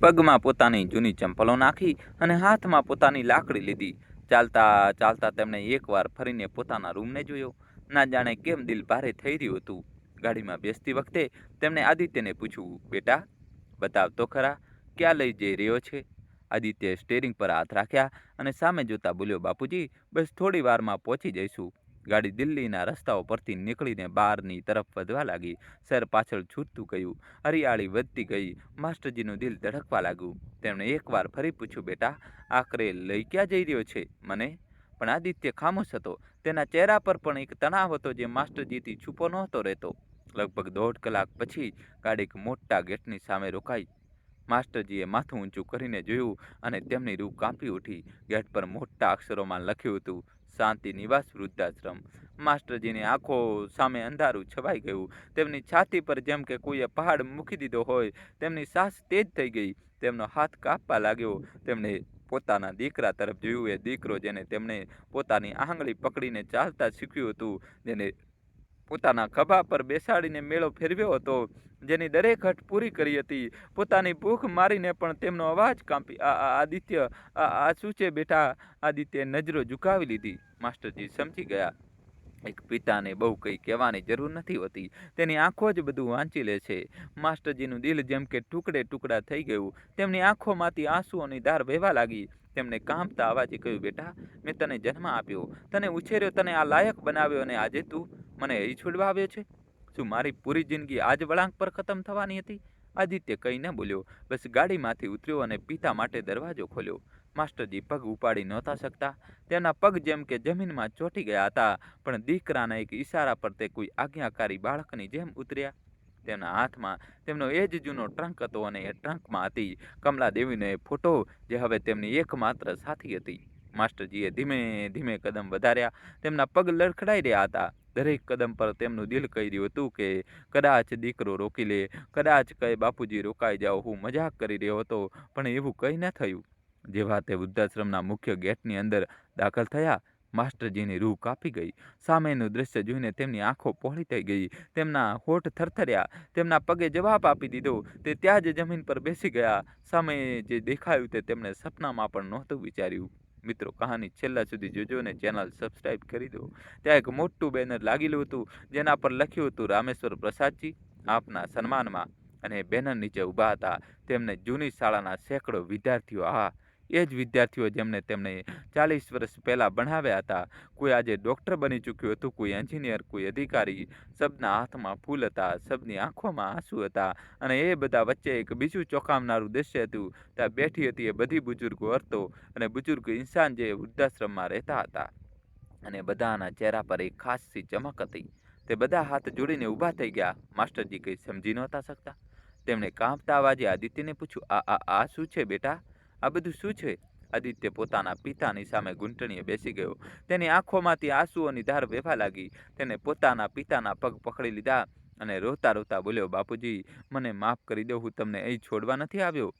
પગમાં પોતાની જૂની ચંપલો નાખી અને હાથમાં પોતાની લાકડી લીધી. ચાલતા ચાલતા તેમણે એકવાર ફરીને પોતાના રૂમને જોયો. ના જાણે કેમ દિલ ભારે થઈ રહ્યું હતું. ગાડીમાં બેસતી વખતે તેમણે આદિત્યને પૂછ્યું, બેટા, બતાવ તો ખરા, ક્યાં લઈ જઈ રહ્યો છે? આદિત્યએ સ્ટેરિંગ પર હાથ રાખ્યા અને સામે જોતા બોલ્યો, બાપુજી, બસ થોડી વારમાં પહોંચી જઈશું. ગાડી દિલ્હીના રસ્તાઓ પરથી નીકળીને બહારની તરફ વધવા લાગી. શહેર પાછળ છૂટતું ગયું, હરિયાળી વધતી ગઈ. માસ્ટરજીનું દિલ ધડકવા લાગ્યું. તેમણે એકવાર ફરી પૂછ્યું, બેટા, આખરે લઈ ક્યાં જઈ રહ્યો છે મને? પણ આદિત્ય ખામોશ હતો. તેના ચહેરા પર પણ એક તણાવ હતો જે માસ્ટરજીથી છૂપો નહોતો રહેતો. લગભગ 1.5 કલાક પછી ગાડી એક મોટા ગેટની સામે રોકાઈ. માસ્ટરજીએ માથું ઊંચું કરીને જોયું અને તેમની રૂહ કાંપી ઉઠી. ગેટ પર મોટા અક્ષરોમાં લખ્યું હતું, શાંતિ નિવાસ વૃદ્ધાશ્રમ. માસ્ટરજીની આંખો સામે અંધારું છવાઈ ગયું. તેમની છાતી પર જેમ કે કોઈએ પહાડ મૂકી દીધો હોય. તેમની સાસ તેજ થઈ ગઈ. તેમનો હાથ કાપવા લાગ્યો. તેમણે પોતાના દીકરા તરફ જોયું. એ દીકરો જેને તેમણે પોતાની આંગળી પકડીને ચાલતા શીખ્યું હતું, જેને પોતાના ખભા પર બેસાડીને મેળો ફેરવ્યો હતો, જેની દરેક હઠ પૂરી કરી હતી, પોતાની ભૂખ મારીને પણ તેમનો અવાજ કાપી. આદિત્ય, આ શું છે બેટા? આદિત્યએ નજરો ઝુકાવી લીધી. માસ્ટરજી સમજી ગયા. એક પિતાને બહુ કંઈ કહેવાની જરૂર નથી હોતી, તેની આંખો જ બધું વાંચી લે છે. માસ્ટરજીનું દિલ જેમ કે ટુકડે ટુકડા થઈ ગયું. તેમની આંખોમાંથી આંસુઓની ધાર વહેવા લાગી. તેમને કાંપતા અવાજે કહ્યું, બેટા, મેં તને જન્મ આપ્યો, તને ઉછેર્યો, તને આ લાયક બનાવ્યો, અને આજે તું મને અહીં છોડવા આવ્યો છે? શું મારી પૂરી જિંદગી આજ વળાંક પર ખતમ થવાની હતી? આદિત્ય કંઈ ન બોલ્યો, બસ ગાડીમાંથી ઉતર્યો અને પિતા માટે દરવાજો ખોલ્યો. માસ્ટરજી પગ ઉપાડી નહોતા શકતા. તેમના પગ જેમ કે જમીનમાં ચોંટી ગયા હતા. પણ દીકરાના એક ઈશારા પર તે કોઈ આજ્ઞાકારી બાળકની જેમ ઉતર્યા. તેમના હાથમાં તેમનો એ જ જૂનો ટ્રંક હતો અને એ ટ્રંકમાં હતી કમલાદેવીનો એ ફોટો, જે હવે તેમની એકમાત્ર સાથી હતી. માસ્ટરજીએ ધીમે ધીમે કદમ વધાર્યા. તેમના પગ લડખડાઈ રહ્યા હતા. દરેક કદમ પર તેમનું દિલ કહી રહ્યું હતું કે કદાચ દીકરો રોકી લે, કદાચ કહે, બાપુજી રોકાઈ જાઓ, હું મજાક કરી રહ્યો હતો. પણ એવું કંઈ ન થયું. જેવા તે વૃદ્ધાશ્રમના મુખ્ય ગેટની અંદર દાખલ થયા, માસ્ટરજીની રૂહ કાપી ગઈ. સામેનું દ્રશ્ય જોઈને તેમની આંખો પહોળી થઈ ગઈ. તેમના હોઠ થરથર્યા. તેમના પગે જવાબ આપી દીધો. તે ત્યાં જ જમીન પર બેસી ગયા. સામે જે દેખાયું તે તેમણે સપનામાં પણ નહોતું વિચાર્યું. મિત્રો, કહાની છેલ્લા સુધી જોજો અને ચેનલ સબસ્ક્રાઈબ કરી દો. ત્યાં એક મોટું બેનર લાગેલું હતું, જેના પર લખ્યું હતું, રામેશ્વર પ્રસાદજી આપના સન્માનમાં. અને એ બેનર નીચે ઊભા હતા તેમને જૂની શાળાના સેંકડો વિદ્યાર્થીઓ. હા, એ જ વિદ્યાર્થીઓ જેમને તેમણે 40 વર્ષ પહેલાં ભણાવ્યા હતા. કોઈ આજે ડૉક્ટર બની ચૂક્યું હતું, કોઈ એન્જિનિયર, કોઈ અધિકારી. સબના હાથમાં ફૂલ હતા, સબની આંખોમાં આંસુ હતા. અને એ બધા વચ્ચે એક બીજું ચોંકાવનારું દ્રશ્ય હતું. ત્યાં બેઠી હતી એ બધી બુજુર્ગો હતો, અને બુજુર્ગ ઇન્સાન જે વૃદ્ધાશ્રમમાં રહેતા હતા. અને બધાના ચહેરા પર એક ખાસી ચમક હતી. તે બધા હાથ જોડીને ઊભા થઈ ગયા. માસ્ટરજી કંઈ સમજી નહોતા શકતા. તેમણે કાંપતા અવાજે આદિત્યને પૂછ્યું, આ શું છે બેટા? આ બધું શું છે? આદિત્ય પોતાના પિતાની સામે ઘૂંટણીએ બેસી ગયો. તેની આંખોમાંથી આંસુઓની ધાર વહેવા લાગી. તેને પોતાના પિતાના પગ પકડી લીધા અને રોતા રોતા બોલ્યો, બાપુજી, મને માફ કરી દો. હું તમને અહીં છોડવા નથી આવ્યો.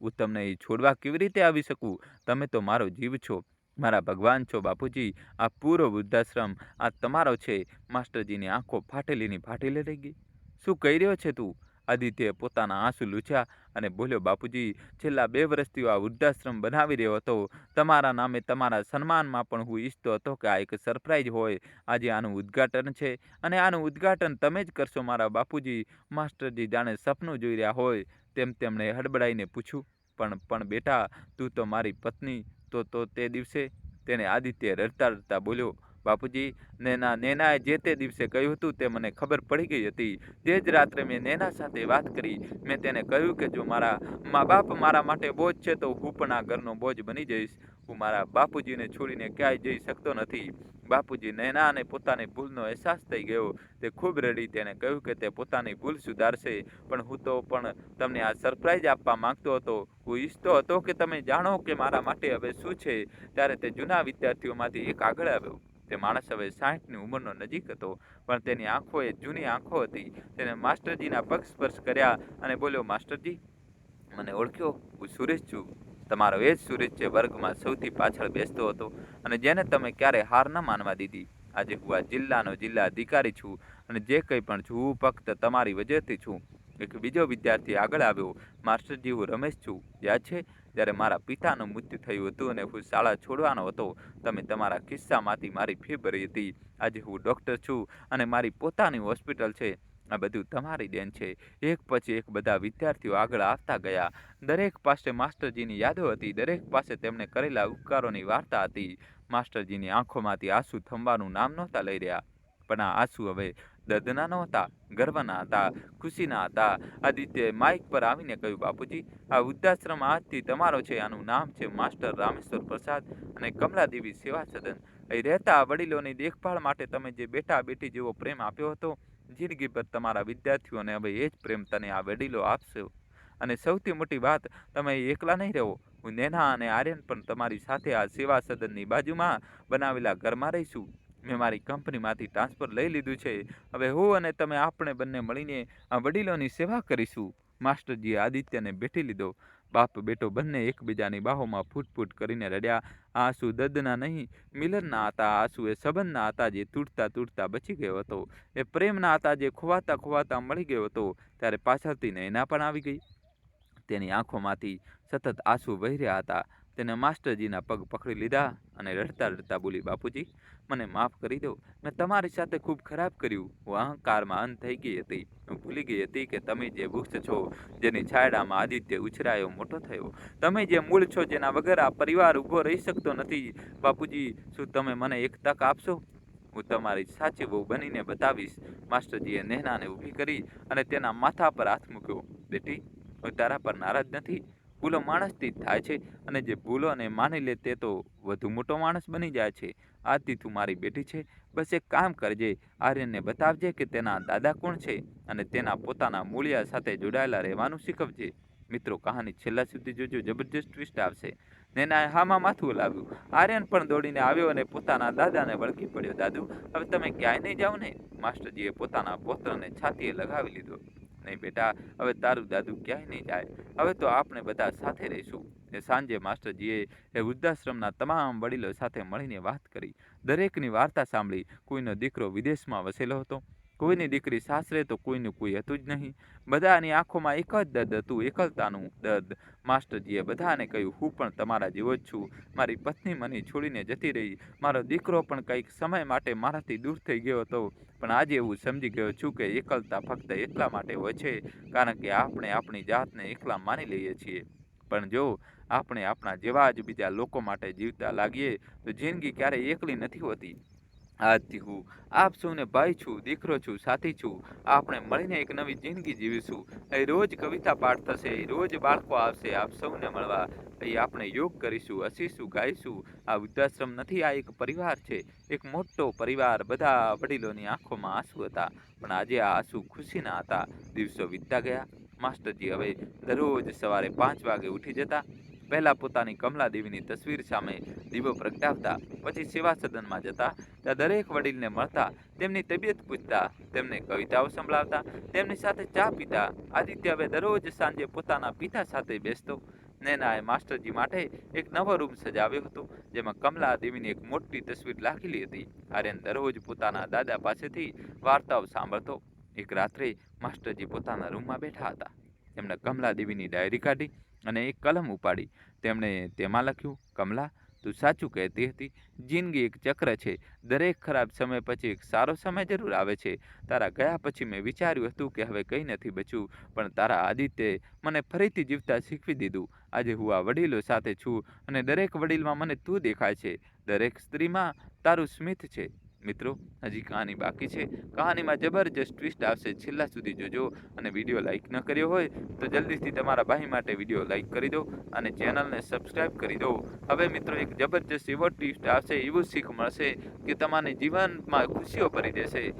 હું તમને અહીં છોડવા કેવી રીતે આવી શકું? તમે તો મારો જીવ છો, મારા ભગવાન છો બાપુજી. આ પૂરો વૃદ્ધાશ્રમ આ તમારો છે. માસ્ટરજીની આંખો ફાટેલીની ફાટેલી રહી ગઈ. શું કહી રહ્યો છે તું? આદિત્યએ પોતાના આંસુ લૂછ્યા અને બોલ્યો, બાપુજી, છેલ્લા 2 વર્ષથી આ વૃદ્ધાશ્રમ બનાવી રહ્યો હતો. તમારા નામે, તમારા સન્માનમાં પણ હું ઈચ્છતો હતો કે આ એક સરપ્રાઈઝ હોય. આજે આનું ઉદ્ઘાટન છે અને આનું ઉદ્ઘાટન તમે જ કરશો મારા બાપુજી. માસ્ટરજી જાણે સપનું જોઈ રહ્યા હોય તેમ તેમણે હડબડાઈને પૂછ્યું, પણ બેટા, તું તો મારી પત્ની. તો તે દિવસે? તેને આદિત્ય રડતા રડતા બોલ્યો, બાપુજી, નેનાએ જે તે દિવસે કહ્યું હતું તે મને ખબર પડી ગઈ હતી. તે જ રાત્રે મેં નેના સાથે વાત કરી. મેં તેને કહ્યું કે જો મારા મા બાપ મારા માટે બોજ છે તો હું પણ આ ઘરનો બોજ બની જઈશ. હું મારા બાપુજીને છોડીને ક્યાંય જઈ શકતો નથી. બાપુજી નૈનાને પોતાની ભૂલનો અહેસાસ થઈ ગયો. તે ખૂબ રડી. તેને કહ્યું કે તે પોતાની ભૂલ સુધારશે, પણ હું તો પણ તમને આ સરપ્રાઈઝ આપવા માંગતો હતો. હું ઈચ્છતો હતો કે તમે જાણો કે મારા માટે હવે શું છે. ત્યારે તે જૂના વિદ્યાર્થીઓમાંથી એક આગળ આવ્યો. તે માણસ હવે 60ની ઉંમરનો નજીક હતો, પણ તેની આંખો એ જૂની આંખો હતી. તેને માસ્ટરજીના પગ સ્પર્શ કર્યા અને બોલ્યો, માસ્ટરજી, મને ઓળખ્યો? હું સુરેશ છું, તમારો એ જ સુરેશ જે વર્ગમાં સૌથી પાછળ બેસતો હતો અને જેને તમે ક્યારે હાર ન માનવા દીધી. આજે હું આ જિલ્લાનો જિલ્લા અધિકારી છું અને જે કંઈ પણ છું હું ફક્ત તમારી વજહથી છું. એક બીજો વિદ્યાર્થી આગળ આવ્યો, માસ્ટરજી, હું રમેશ છું. યાદ છે જ્યારે મારા પિતાનું મૃત્યુ થયું હતું અને હું શાળા છોડવાનો હતો, તમે તમારા ખિસ્સામાંથી મારી ફી ભરી હતી. આજે હું ડૉક્ટર છું અને મારી પોતાની હોસ્પિટલ છે. આ બધું તમારી દેન છે. એક પછી એક બધા વિદ્યાર્થીઓ આગળ આવતા ગયા. દરેક પાસે માસ્ટરજીની યાદો હતી. દરેક પાસે તેમને કરેલા ઉપકારોની વાર્તા હતી. માસ્ટરજીની આંખોમાંથી આંસુ થંભવાનું નામ નહોતા લઈ રહ્યા, પણ આ આંસુ હવે દર્દના નહોતા, ગર્વના હતા, ખુશીના હતા. આદિત્યએ માઇક પર આવીને કહ્યું, બાપુજી, આ વૃદ્ધાશ્રમ આજથી તમારો છે. આનું નામ છે માસ્ટર રામેશ્વર પ્રસાદ અને કમલાદેવી સેવા સદન. અહીં રહેતા વડીલોની દેખભાળ માટે તમે જે બેટા બેટી જેવો પ્રેમ આપ્યો હતો, જિંદગીભર તમારા વિદ્યાર્થીઓને હવે એ જ પ્રેમ તને આ વડીલો આપશે. અને સૌથી મોટી વાત, તમે એકલા નહીં રહો. હું નેના અને આર્યન પણ તમારી સાથે આ સેવા સદનની બાજુમાં બનાવેલા ઘરમાં રહીશું. મેં મારી કંપનીમાંથી ટ્રાન્સફર લઈ લીધું છે. હવે હું અને તમે આપણે બંને મળીને આ વડીલોની સેવા કરીશું. માસ્ટરજીએ આદિત્યને બેઠી લીધો. બાપ બેટો બંને એકબીજાની બાહોમાં ફૂટ કરીને રડ્યા. આ આંસુ દર્દના નહીં, મિલનના હતા. આંસુ એ સંબંધના હતા જે તૂટતા બચી ગયો હતો. એ પ્રેમના હતા જે ખોવાતા મળી ગયો હતો. ત્યારે પાછળથી નૈના પણ આવી ગઈ. તેની આંખોમાંથી સતત આંસુ વહી રહ્યા હતા. તેને માસ્ટરજીના પગ પકડી લીધા અને રડતા બોલી, બાપુજી, મને માફ કરી દો. મેં તમારી સાથે ખૂબ ખરાબ કર્યું. હું અહંકારમાં અંધ થઈ ગઈ હતી. હું ભૂલી ગઈ હતી કે તમે જે વૃક્ષ છો, જેની છાયડામાં આદિત્ય ઉછરાયો મોટો થયો. તમે જે મૂળ છો, જેના વગર આ પરિવાર ઊભો રહી શકતો નથી. બાપુજી, શું તમે મને એક તક આપશો? હું તમારી સાચી વહુ બનીને બતાવીશ. માસ્ટરજીએ નૈનાને ઊભી કરી અને તેના માથા પર હાથ મૂક્યો. બેટી, હું તારા પર નારાજ નથી. ભૂલો માણસથી જ થાય છે અને જે ભૂલોને માની લે તે તો વધુ મોટો માણસ બની જાય છે. આજથી તું મારી બેટી છે. બસ એક કામ કરજે, આર્યનને બતાવજે કે તેના દાદા કોણ છે અને તેના પોતાના મૂળિયા સાથે જોડાયેલા રહેવાનું શીખવજે. મિત્રો, કહાની છેલ્લા સુધી જોજો, જબરજસ્ત ટ્વિસ્ટ આવશે. નૈનાએ હામાં માથું હલાવ્યું. આર્યન પણ દોડીને આવ્યો અને પોતાના દાદાને વળગી પડ્યો. દાદુ, હવે તમે ક્યાંય નહીં જાઓ ને? માસ્ટરજીએ પોતાના પૌત્રને છાતીએ લગાવી લીધો. નહીં બેટા, હવે તારું દાદુ ક્યાંય નહીં જાય. હવે તો આપણે બધા સાથે રહીશું. એ સાંજે માસ્ટરજીએ એ વૃદ્ધાશ્રમના તમામ વડીલો સાથે મળીને વાત કરી. દરેકની વાર્તા સાંભળી. કોઈનો દીકરો વિદેશમાં વસેલો હતો, કોઈની દીકરી સાસરે, તો કોઈનું કોઈ હતું જ નહીં. બધાની આંખોમાં એક જ દર્દ હતું, એકલતાનું દર્દ. માસ્ટરજીએ બધાને કહ્યું, હું પણ તમારા જેવો જ છું. મારી પત્ની મને છોડીને જતી રહી. મારો દીકરો પણ કંઈક સમય માટે મારાથી દૂર થઈ ગયો હતો. પણ આજે એવું સમજી ગયો છું કે એકલતા ફક્ત એટલા માટે હોય છે કારણ કે આપણે આપણી જાતને એકલા માની લઈએ છીએ. પણ જો આપણે આપણા જેવા જ બીજા લોકો માટે જીવતા લાગીએ તો જિંદગી ક્યારેય એકલી નથી હોતી. આજથી હું આપ સૌને ભાઈ છું, દીકરો છું, સાથી છું. આપણે મળીને એક નવી જિંદગી જીવીશું. અહીં રોજ કવિતા પાઠ થશે, રોજ બાળકો આવશે આપ સૌને મળવા. અહીં આપણે યોગ કરીશું, હસીશું, ગાઈશું. આ વૃદ્ધાશ્રમ નથી, આ એક પરિવાર છે, એક મોટો પરિવાર. બધા વડીલોની આંખોમાં આંસુ હતા, પણ આજે આ આંસુ ખુશીના હતા. દિવસો વીતતા ગયા. માસ્ટરજી હવે દરરોજ સવારે 5 વાગે ઉઠી જતા. પહેલા પોતાની કમલાદેવીની તસવીર સામે દીવો પ્રગટાવતા, પછી સેવા સદનમાં જતા. ત્યાં દરેક વડીલને મળતા, તેમની તબિયત પૂછતા, તેમને કવિતાઓ સંભળાવતા, તેમની સાથે ચા પીતા. આદિત્ય હવે દરરોજ સાંજે પોતાના પિતા સાથે બેસતો. નૈનાએ માસ્ટરજી માટે એક નવો રૂમ સજાવ્યો હતો, જેમાં કમલાદેવીની એક મોટી તસવીર લાગેલી હતી. આર્યન દરરોજ પોતાના દાદા પાસેથી વાર્તાઓ સાંભળતો. એક રાત્રે માસ્ટરજી પોતાના રૂમમાં બેઠા હતા. તેમણે કમલાદેવીની ડાયરી કાઢી અને એક કલમ ઉપાડી. તેમણે તેમાં લખ્યું, કમલા, તું સાચું કહેતી હતી. જિંદગી એક ચક્ર છે. દરેક ખરાબ સમય પછી એક સારો સમય જરૂર આવે છે. તારા ગયા પછી મેં વિચાર્યું હતું કે હવે કંઈ નથી બચ્યું, પણ તારા આદિત્યે મને ફરીથી જીવતા શીખવી દીધું. આજે હું આ વડીલો સાથે છું અને દરેક વડીલમાં મને તું દેખાય છે. દરેક સ્ત્રીમાં તારું સ્મિત છે. મિત્રો હજી કહાની બાકી છે. કહાનીમાં જબરજસ્ત ટ્વિસ્ટ આવશે, છેલ્લા સુધી જોજો. અને વિડીયો લાઇક ન કર્યો હોય તો જલ્દીથી તમારા ભાઈ માટે વિડીયો લાઇક કરી દો અને ચેનલને સબસ્ક્રાઈબ કરી દો. હવે મિત્રો એક જબરજસ્ત એવો ટ્વિસ્ટ આવશે, એવું શીખ મળશે કે તમારે જીવનમાં ખુશીઓ ભરી દેશે.